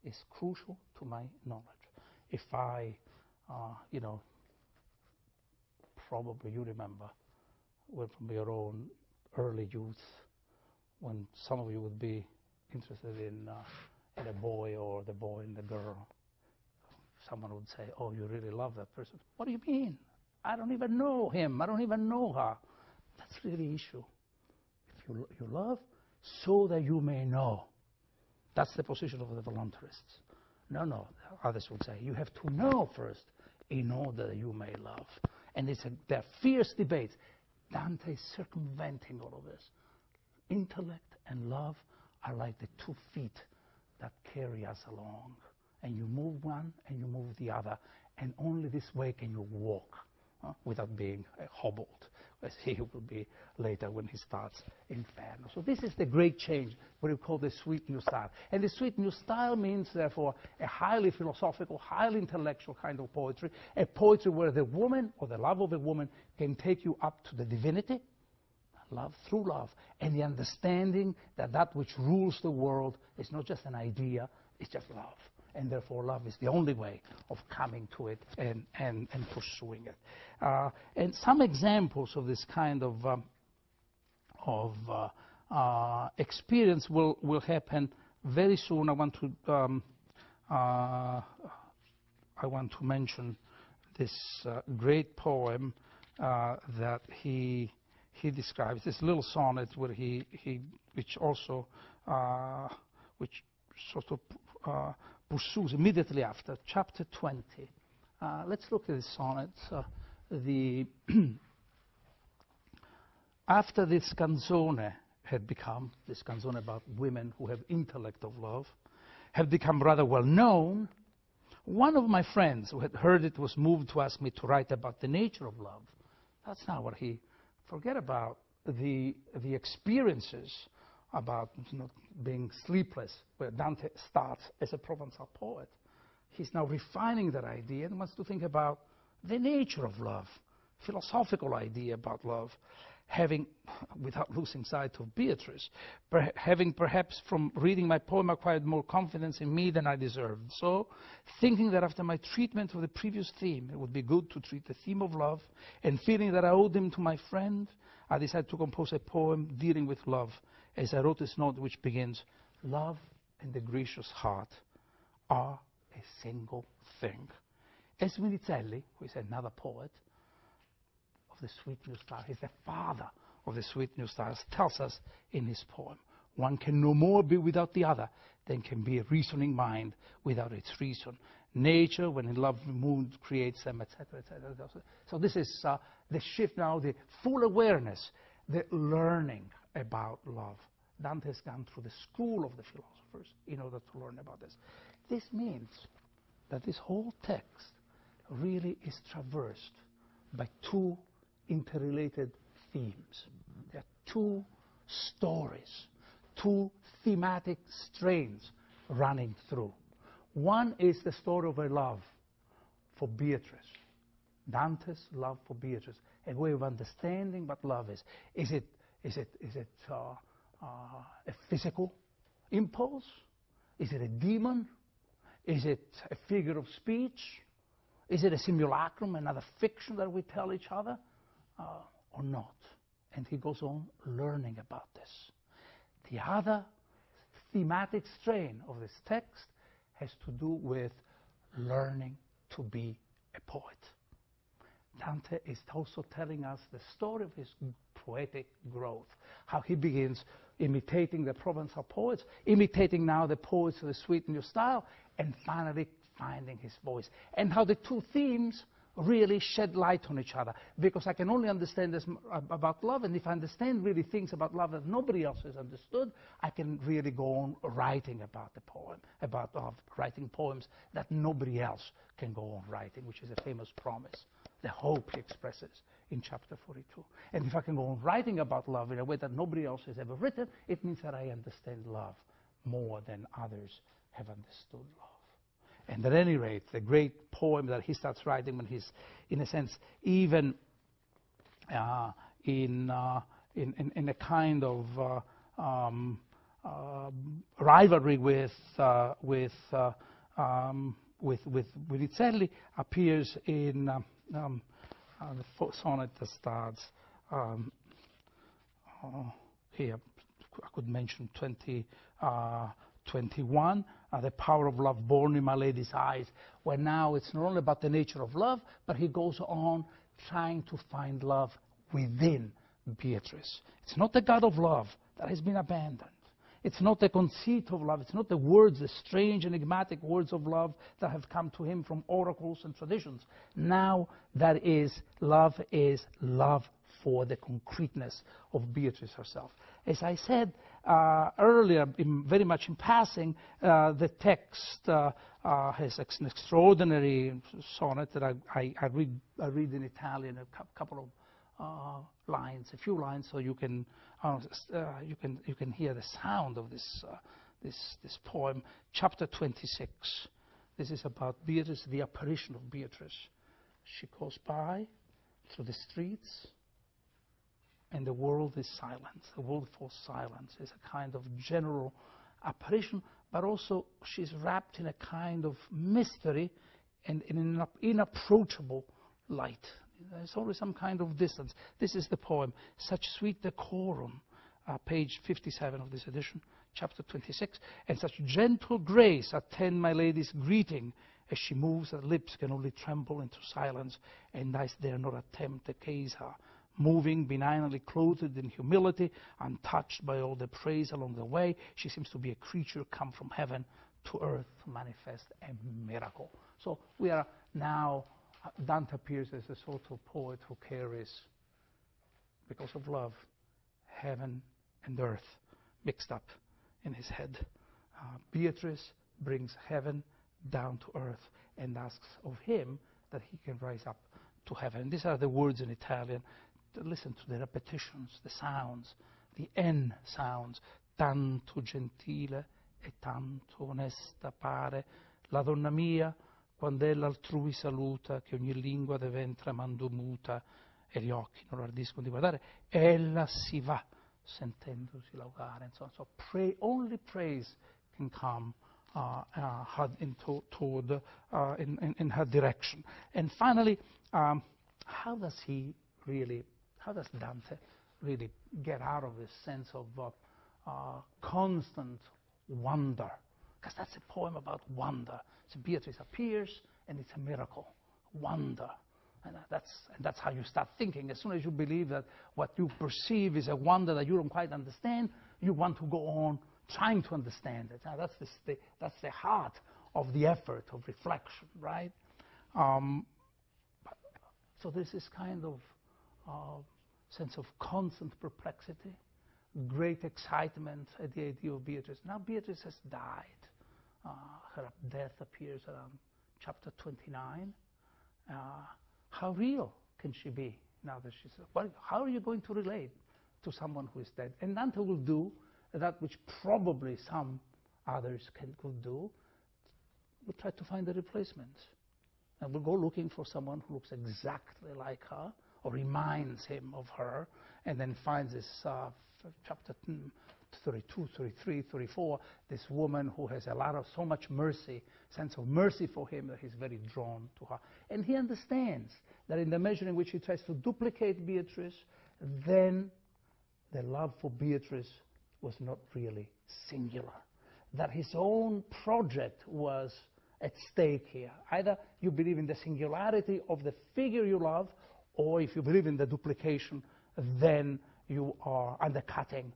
is crucial to my knowledge. If I, probably you remember from your own early youth, when some of you would be interested in a boy or the boy and the girl. Someone would say, oh, you really love that person. What do you mean? I don't even know him. I don't even know her. That's really the issue. If you love so that you may know. That's the position of the voluntarists. No, others would say, you have to know first in order that you may love. And they're fierce debates. Dante is circumventing all of this. Intellect and love are like the 2 feet that carry us along. And you move one and you move the other. And only this way can you walk without being hobbled, as he will be later when he starts Inferno. So this is the great change, what we call the sweet new style. And the sweet new style means, therefore, a highly philosophical, highly intellectual kind of poetry, a poetry where the woman or the love of a woman can take you up to the divinity, love through love, and the understanding that that which rules the world is not just an idea, it's just love. And therefore love is the only way of coming to it and pursuing it. And some examples of this kind of experience will happen very soon. I want to mention this great poem that he describes, this little sonnet where which sort of pursues immediately after, chapter 20. Let's look at this sonnet. After this canzone had become, this canzone about women who have intellect of love, had become rather well known, one of my friends who had heard it was moved to ask me to write about the nature of love. That's not what forget about the experiences about being sleepless, where Dante starts as a Provençal poet. He's now refining that idea and wants to think about the nature of love, philosophical idea about love, having, without losing sight of Beatrice, having perhaps from reading my poem acquired more confidence in me than I deserved. So, thinking that after my treatment of the previous theme, it would be good to treat the theme of love, and feeling that I owed him to my friend, I decided to compose a poem dealing with love, as I wrote this note which begins, love and the gracious heart are a single thing. As Minicelli, who is another poet of the Sweet New Style, he's the father of the Sweet New Styles, tells us in his poem, one can no more be without the other than can be a reasoning mind without its reason. Nature, when in love mood, creates them, etc., etc. So this is the shift now, the full awareness, the learning about love. Dante has gone through the school of the philosophers in order to learn about this. This means that this whole text really is traversed by two interrelated themes. There are two stories, two thematic strains running through. One is the story of a love for Beatrice, Dante's love for Beatrice, a way of understanding what love is. Is it a physical impulse? Is it a demon? Is it a figure of speech? Is it a simulacrum, another fiction that we tell each other, or not? And he goes on learning about this. The other thematic strain of this text has to do with learning to be a poet. Dante is also telling us the story of his poetic growth, how he begins imitating the Provençal poets, imitating now the poets of the Sweet New Style, and finally finding his voice. And how the two themes really shed light on each other, because I can only understand this about love, and if I understand really things about love that nobody else has understood, I can really go on writing about the poem, about writing poems that nobody else can go on writing, which is a famous promise, the hope he expresses in chapter 42. And if I can go on writing about love in a way that nobody else has ever written, it means that I understand love more than others have understood love. And at any rate, the great poem that he starts writing when he's, in a sense, even in a kind of rivalry with Minicelli, appears in the sonnet that starts here. I could mention 21, the power of love born in my lady's eyes, where now it's not only about the nature of love, but he goes on trying to find love within Beatrice. It's not the God of love that has been abandoned. It's not the conceit of love. It's not the words, the strange, enigmatic words of love that have come to him from oracles and traditions. Now that is love for the concreteness of Beatrice herself. As I said earlier, very much in passing, the text has an extraordinary sonnet that I read in Italian, a couple of lines, a few lines, so you can hear the sound of this poem. Chapter 26. This is about Beatrice, the apparition of Beatrice. She goes by through the streets, and the world is silent. The world falls silent. It's a kind of general apparition, but also she's wrapped in a kind of mystery and in an inapproachable light. There's always some kind of distance. This is the poem, Such Sweet Decorum, page 57 of this edition, chapter 26. And such gentle grace attend my lady's greeting, as she moves, her lips can only tremble into silence, and I dare not attempt to gaze her. Moving, benignly clothed in humility, untouched by all the praise along the way, she seems to be a creature come from heaven to earth to manifest a miracle. So we are now, Dante appears as a sort of poet who carries, because of love, heaven and earth mixed up in his head. Beatrice brings heaven down to earth and asks of him that he can rise up to heaven. These are the words in Italian. Listen to the repetitions, the sounds, the N sounds. Tanto gentile e tanto onesta pare la donna mia, quando ella altrui saluta, che ogni lingua dev'en tremando muta, e gli occhi non ardiscono di guardare, ella si va, sentendosi laudare. And so on. So only praise can come in her direction. And finally, how does Dante really get out of this sense of constant wonder? Because that's a poem about wonder. So Beatrice appears, and it's a miracle. wonder. And that's how you start thinking. As soon as you believe that what you perceive is a wonder that you don't quite understand, you want to go on trying to understand it. Now, that's the heart of the effort of reflection, right? So there's this kind of sense of constant perplexity, great excitement at the idea of Beatrice. Now Beatrice has died. Her death appears around chapter 29. How real can she be now that she's... How are you going to relate to someone who is dead? And Dante will do that which probably some others could do. We'll try to find a replacement. And we'll go looking for someone who looks exactly like her or reminds him of her, and then finds this chapter 32, 33, 34, this woman who has so much mercy, sense of mercy for him that he's very drawn to her. And he understands that in the measure in which he tries to duplicate Beatrice, then the love for Beatrice was not really singular, that his own project was at stake here. Either you believe in the singularity of the figure you love, or if you believe in the duplication, then you are undercutting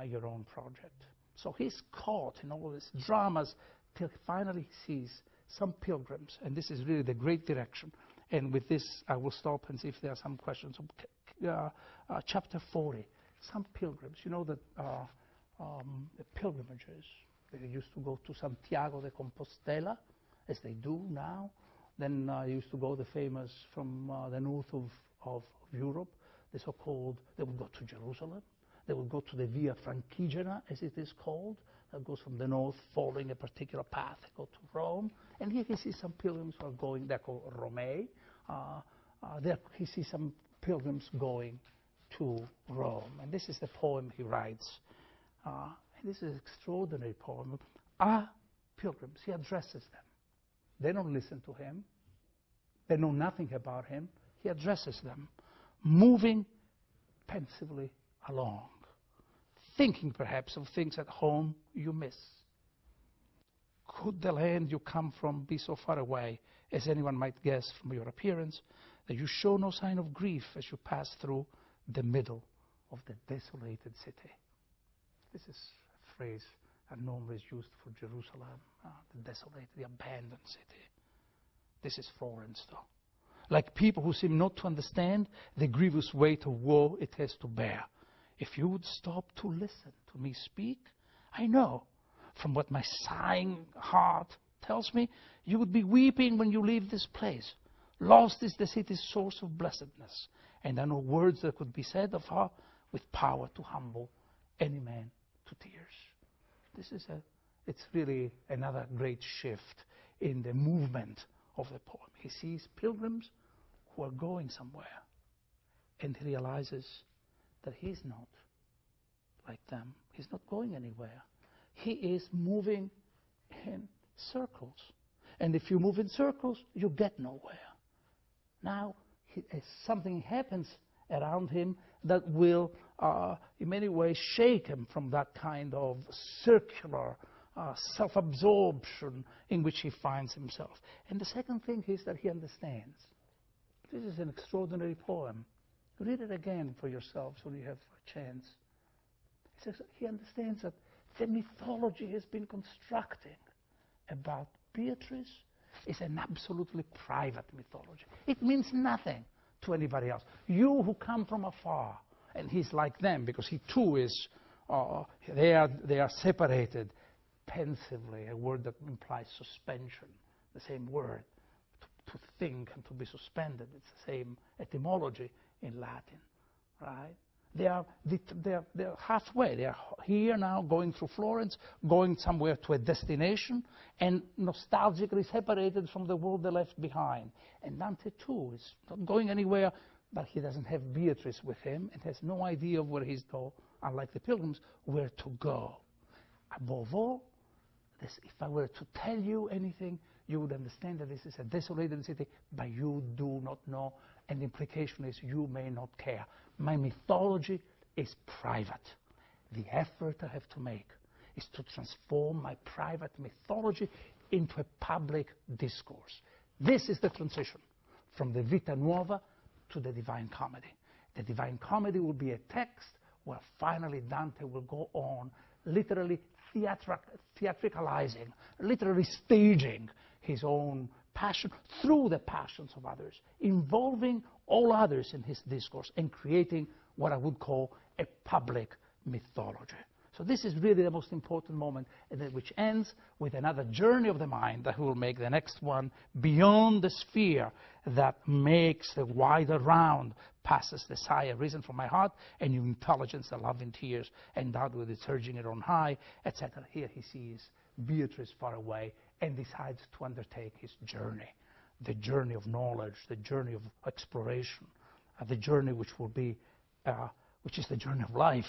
your own project. So he's caught in all these dramas till finally he sees some pilgrims, and this is really the great direction. And with this, I will stop and see if there are some questions. Chapter 40, some pilgrims. You know that the pilgrimages, they used to go to Santiago de Compostela, as they do now. Then used to go the famous from the north of Europe, the so-called, they would go to Jerusalem. They would go to the Via Francigena, as it is called, that goes from the north, following a particular path, go to Rome. And here he sees some pilgrims who are going, they're called Romei. There he sees some pilgrims going to Rome. And this is the poem he writes. And this is an extraordinary poem. Pilgrims, he addresses them. They don't listen to him. They know nothing about him. He addresses them, moving pensively along, thinking perhaps of things at home you miss. Could the land you come from be so far away, as anyone might guess from your appearance, that you show no sign of grief as you pass through the middle of the desolated city? This is a phrase that normally is used for Jerusalem, the desolated, the abandoned city. This is Florence, though. Like people who seem not to understand the grievous weight of woe it has to bear. If you would stop to listen to me speak, I know, from what my sighing heart tells me, you would be weeping when you leave this place. Lost is the city's source of blessedness, and I know words that could be said of her with power to humble any man to tears. It's really another great shift in the movement of the poem. He sees pilgrims who are going somewhere, and he realizes that he's not like them. He's not going anywhere. He is moving in circles. And if you move in circles, you get nowhere. Now, something happens around him that will, in many ways, shake him from that kind of circular self-absorption in which he finds himself. And the second thing is that he understands. This is an extraordinary poem. Read it again for yourselves when you have a chance. He says he understands that the mythology has been constructing about Beatrice is an absolutely private mythology. It means nothing to anybody else. You who come from afar, and he's like them because he too is, they are separated pensively, a word that implies suspension, the same word, to think and to be suspended. It's the same etymology in Latin, right? They are halfway. They are here now, going through Florence, going somewhere to a destination, and nostalgically separated from the world they left behind. And Dante, too, is not going anywhere, but he doesn't have Beatrice with him and has no idea of where he's going, unlike the pilgrims, where to go. Above all, if I were to tell you anything, you would understand that this is a desolated city, but you do not know, and the implication is you may not care. My mythology is private. The effort I have to make is to transform my private mythology into a public discourse. This is the transition from the Vita Nuova to the Divine Comedy. The Divine Comedy will be a text where finally Dante will go on literally theatricalizing, literally staging his own passion through the passions of others, involving all others in his discourse and creating what I would call a public mythology. So this is really the most important moment, which ends with another journey of the mind that will make the next one beyond the sphere that makes the wider round, passes the sigh of reason from my heart, and your intelligence, the love in tears, endowed with its urging it on high, etc. Here he sees Beatrice far away and decides to undertake his journey, the journey of knowledge, the journey of exploration, the journey which will be, which is the journey of life,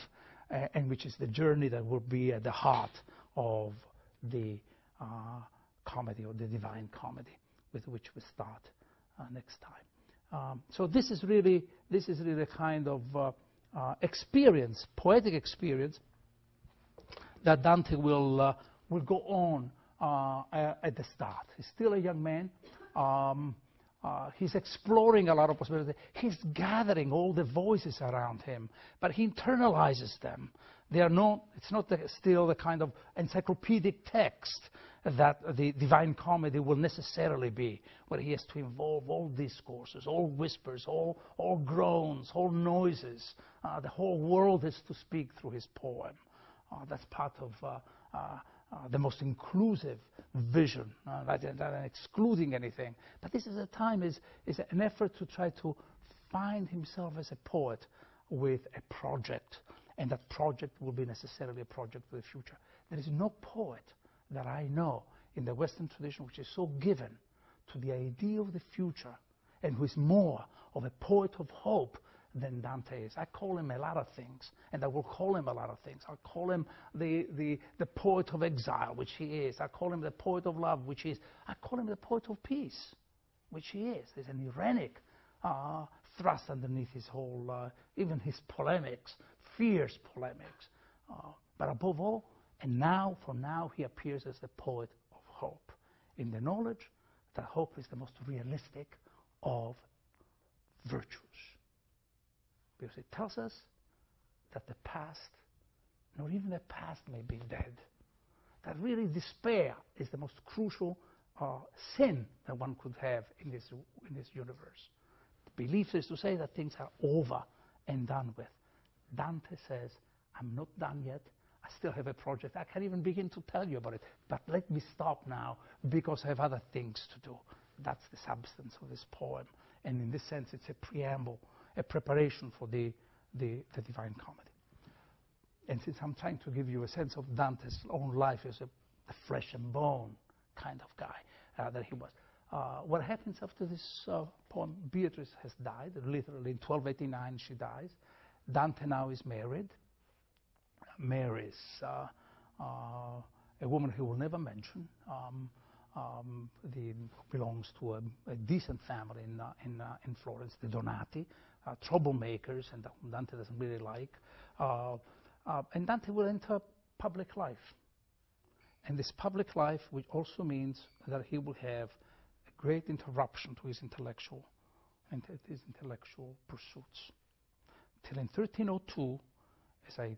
and which is the journey that will be at the heart of the comedy, or the Divine Comedy, with which we start next time. So this is really a kind of experience, poetic experience, that Dante will go on at the start. He's still a young man. He's exploring a lot of possibilities. He's gathering all the voices around him, but he internalizes them. They are not, it's not still the kind of encyclopedic text that the Divine Comedy will necessarily be, where he has to involve all discourses, all whispers, all groans, all noises. The whole world is to speak through his poem. That's part of the most inclusive vision, rather than excluding anything. But this is a time, is an effort to try to find himself as a poet with a project, and that project will be necessarily a project for the future. There is no poet that I know in the Western tradition which is so given to the idea of the future, and who is more of a poet of hope than Dante is. I call him a lot of things, and I will call him a lot of things. I'll call him the poet of exile, which he is. I call him the poet of love, which he is. I call him the poet of peace, which he is. There's an irenic thrust underneath his whole, even his polemics, fierce polemics. But above all, and now, for now, he appears as the poet of hope, in the knowledge that hope is the most realistic of virtues. Because it tells us that the past, nor even the past, may be dead. That really despair is the most crucial sin that one could have in this universe. Belief is to say that things are over and done with. Dante says, I'm not done yet. I still have a project. I can't even begin to tell you about it. But let me stop now, because I have other things to do. That's the substance of this poem. And in this sense, it's a preamble, a preparation for the Divine Comedy. And since I'm trying to give you a sense of Dante's own life as a flesh and bone kind of guy that he was, what happens after this poem? Beatrice has died. Literally in 1289 she dies. Dante now is married. Marries a woman he will never mention. Belongs to a decent family in Florence, the Donati, troublemakers, and Dante doesn't really like. And Dante will enter public life. And this public life, which also means that he will have a great interruption to his intellectual pursuits. Till in 1302, as I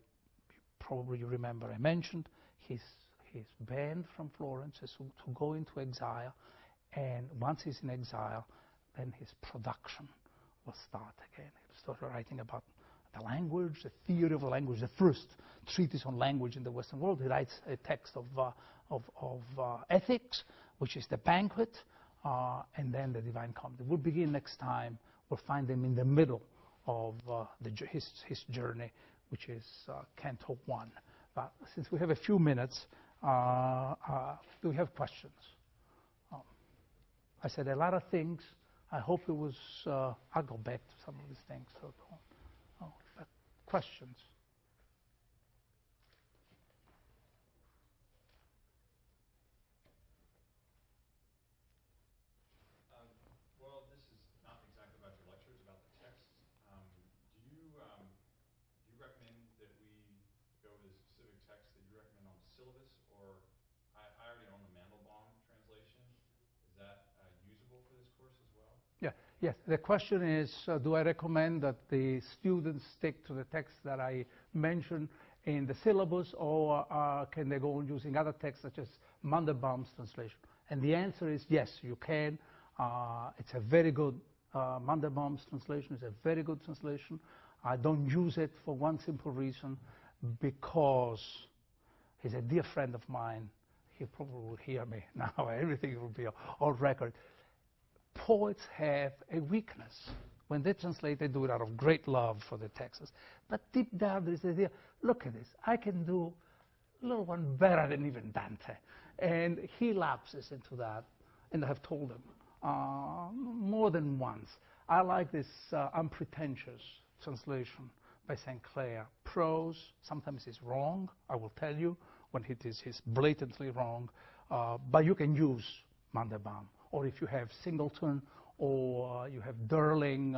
probably remember, I mentioned, he's banned from Florence to go into exile, and once he's in exile, then his production will start again. He'll start writing about the language, the theory of the language, the first treatise on language in the Western world. He writes a text of ethics, which is the Banquet, and then the Divine Comedy. We'll begin next time. We'll find him in the middle of his journey, which is Canto 1. But since we have a few minutes, do we have questions? I said a lot of things. I hope it was, I'll go back to some of these things. So but questions? Well, this is not exactly about your lectures, about the texts. Do you recommend that we go with a specific text that you recommend on the syllabus, or I already own the Mandelbaum translation. Is that usable for this course as well? Yeah, Yes, the question is, do I recommend that the students stick to the text that I mentioned in the syllabus, or can they go on using other texts such as Mandelbaum's translation? And the answer is yes, you can. It's a very good, Mandelbaum's translation is a very good translation. I don't use it for one simple reason, because he's a dear friend of mine. He probably will hear me now. Everything will be on record. Poets have a weakness. When they translate, they do it out of great love for the texts. But deep down, there is the idea, look at this. I can do a little one better than even Dante. And he lapses into that. And I have told him more than once. I like this unpretentious translation by St. Clair. Prose sometimes is wrong, I will tell you, when it is blatantly wrong. But you can use Mandelbaum. Or if you have Singleton, or you have Durling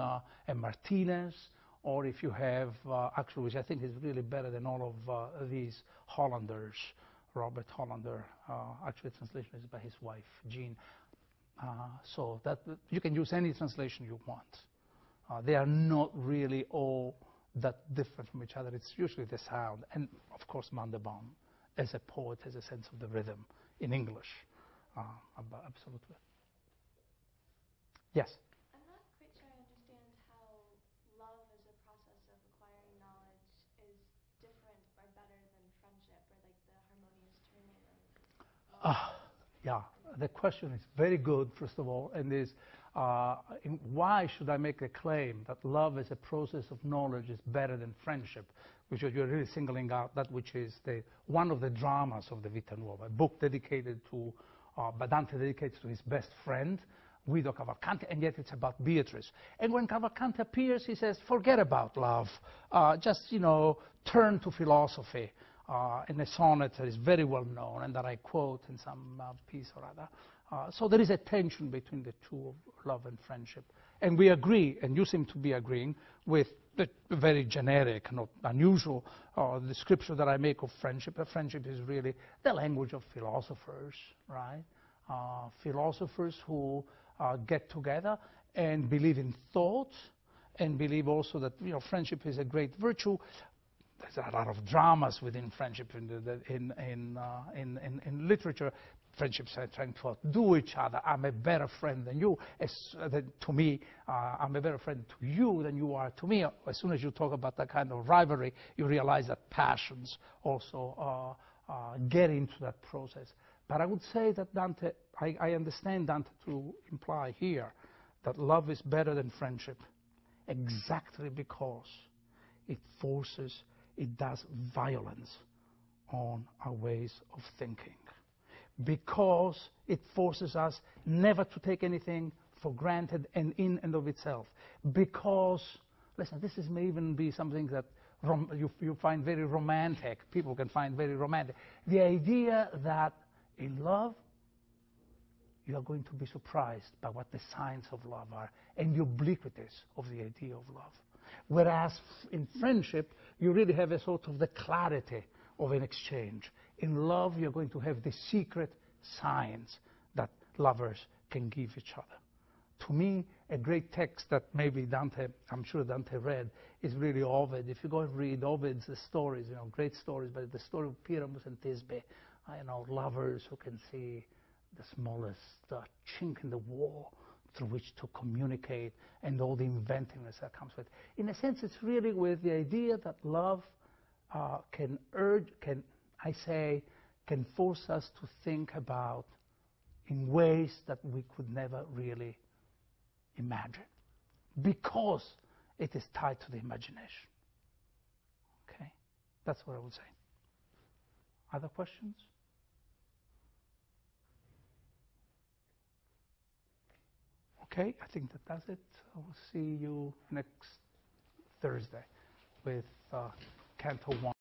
and Martinez, or if you have, actually, which I think is really better than all of these Hollanders, Robert Hollander, actually the translation is by his wife, Jean. So that you can use any translation you want. They are not really all that different from each other. It's usually the sound. And, of course, Mandelbaum, as a poet, has a sense of the rhythm in English. Absolutely. Yes? I'm not quite sure I understand how love as a process of acquiring knowledge is different or better than friendship, or like the harmonious turning of love. Yeah, the question is very good, first of all, and is why should I make the claim that love as a process of knowledge is better than friendship, which you're really singling out that which is one of the dramas of the Vita Nuova, a book dedicated to, Dante dedicates to his best friend, Guido Cavalcanti, and yet it's about Beatrice. And when Cavalcanti appears, he says, forget about love, just, turn to philosophy, in a sonnet that is very well known and that I quote in some piece or other. So there is a tension between the two of love and friendship. And we agree, and you seem to be agreeing, with the very generic, not unusual description that I make of friendship. Friendship is really the language of philosophers, right? Philosophers who get together and believe in thought, and believe also that friendship is a great virtue. There's a lot of dramas within friendship in literature. Friendships are trying to outdo each other. I'm a better friend than you. To me, I'm a better friend to you than you are to me. As soon as you talk about that kind of rivalry, you realize that passions also get into that process. But I would say that Dante, I understand Dante to imply here that love is better than friendship, exactly because it does violence on our ways of thinking. Because it forces us never to take anything for granted and in and of itself. Because, listen, this may even be something that you find very romantic. People can find very romantic. The idea that in love, you are going to be surprised by what the signs of love are and the obliquities of the idea of love. Whereas in friendship, you really have a sort of the clarity of an exchange. In love, you're going to have the secret signs that lovers can give each other. To me, a great text that maybe Dante, I'm sure Dante read, is really Ovid. If you go and read Ovid's stories, great stories, but the story of Pyramus and Thisbe, lovers who can see the smallest chink in the wall through which to communicate, and all the inventiveness that comes with it. In a sense, it's really with the idea that love can force us to think about in ways that we could never really imagine, because it is tied to the imagination. Okay? That's what I would say. Other questions? Okay, I think that does it. I will see you next Thursday with Canto 1.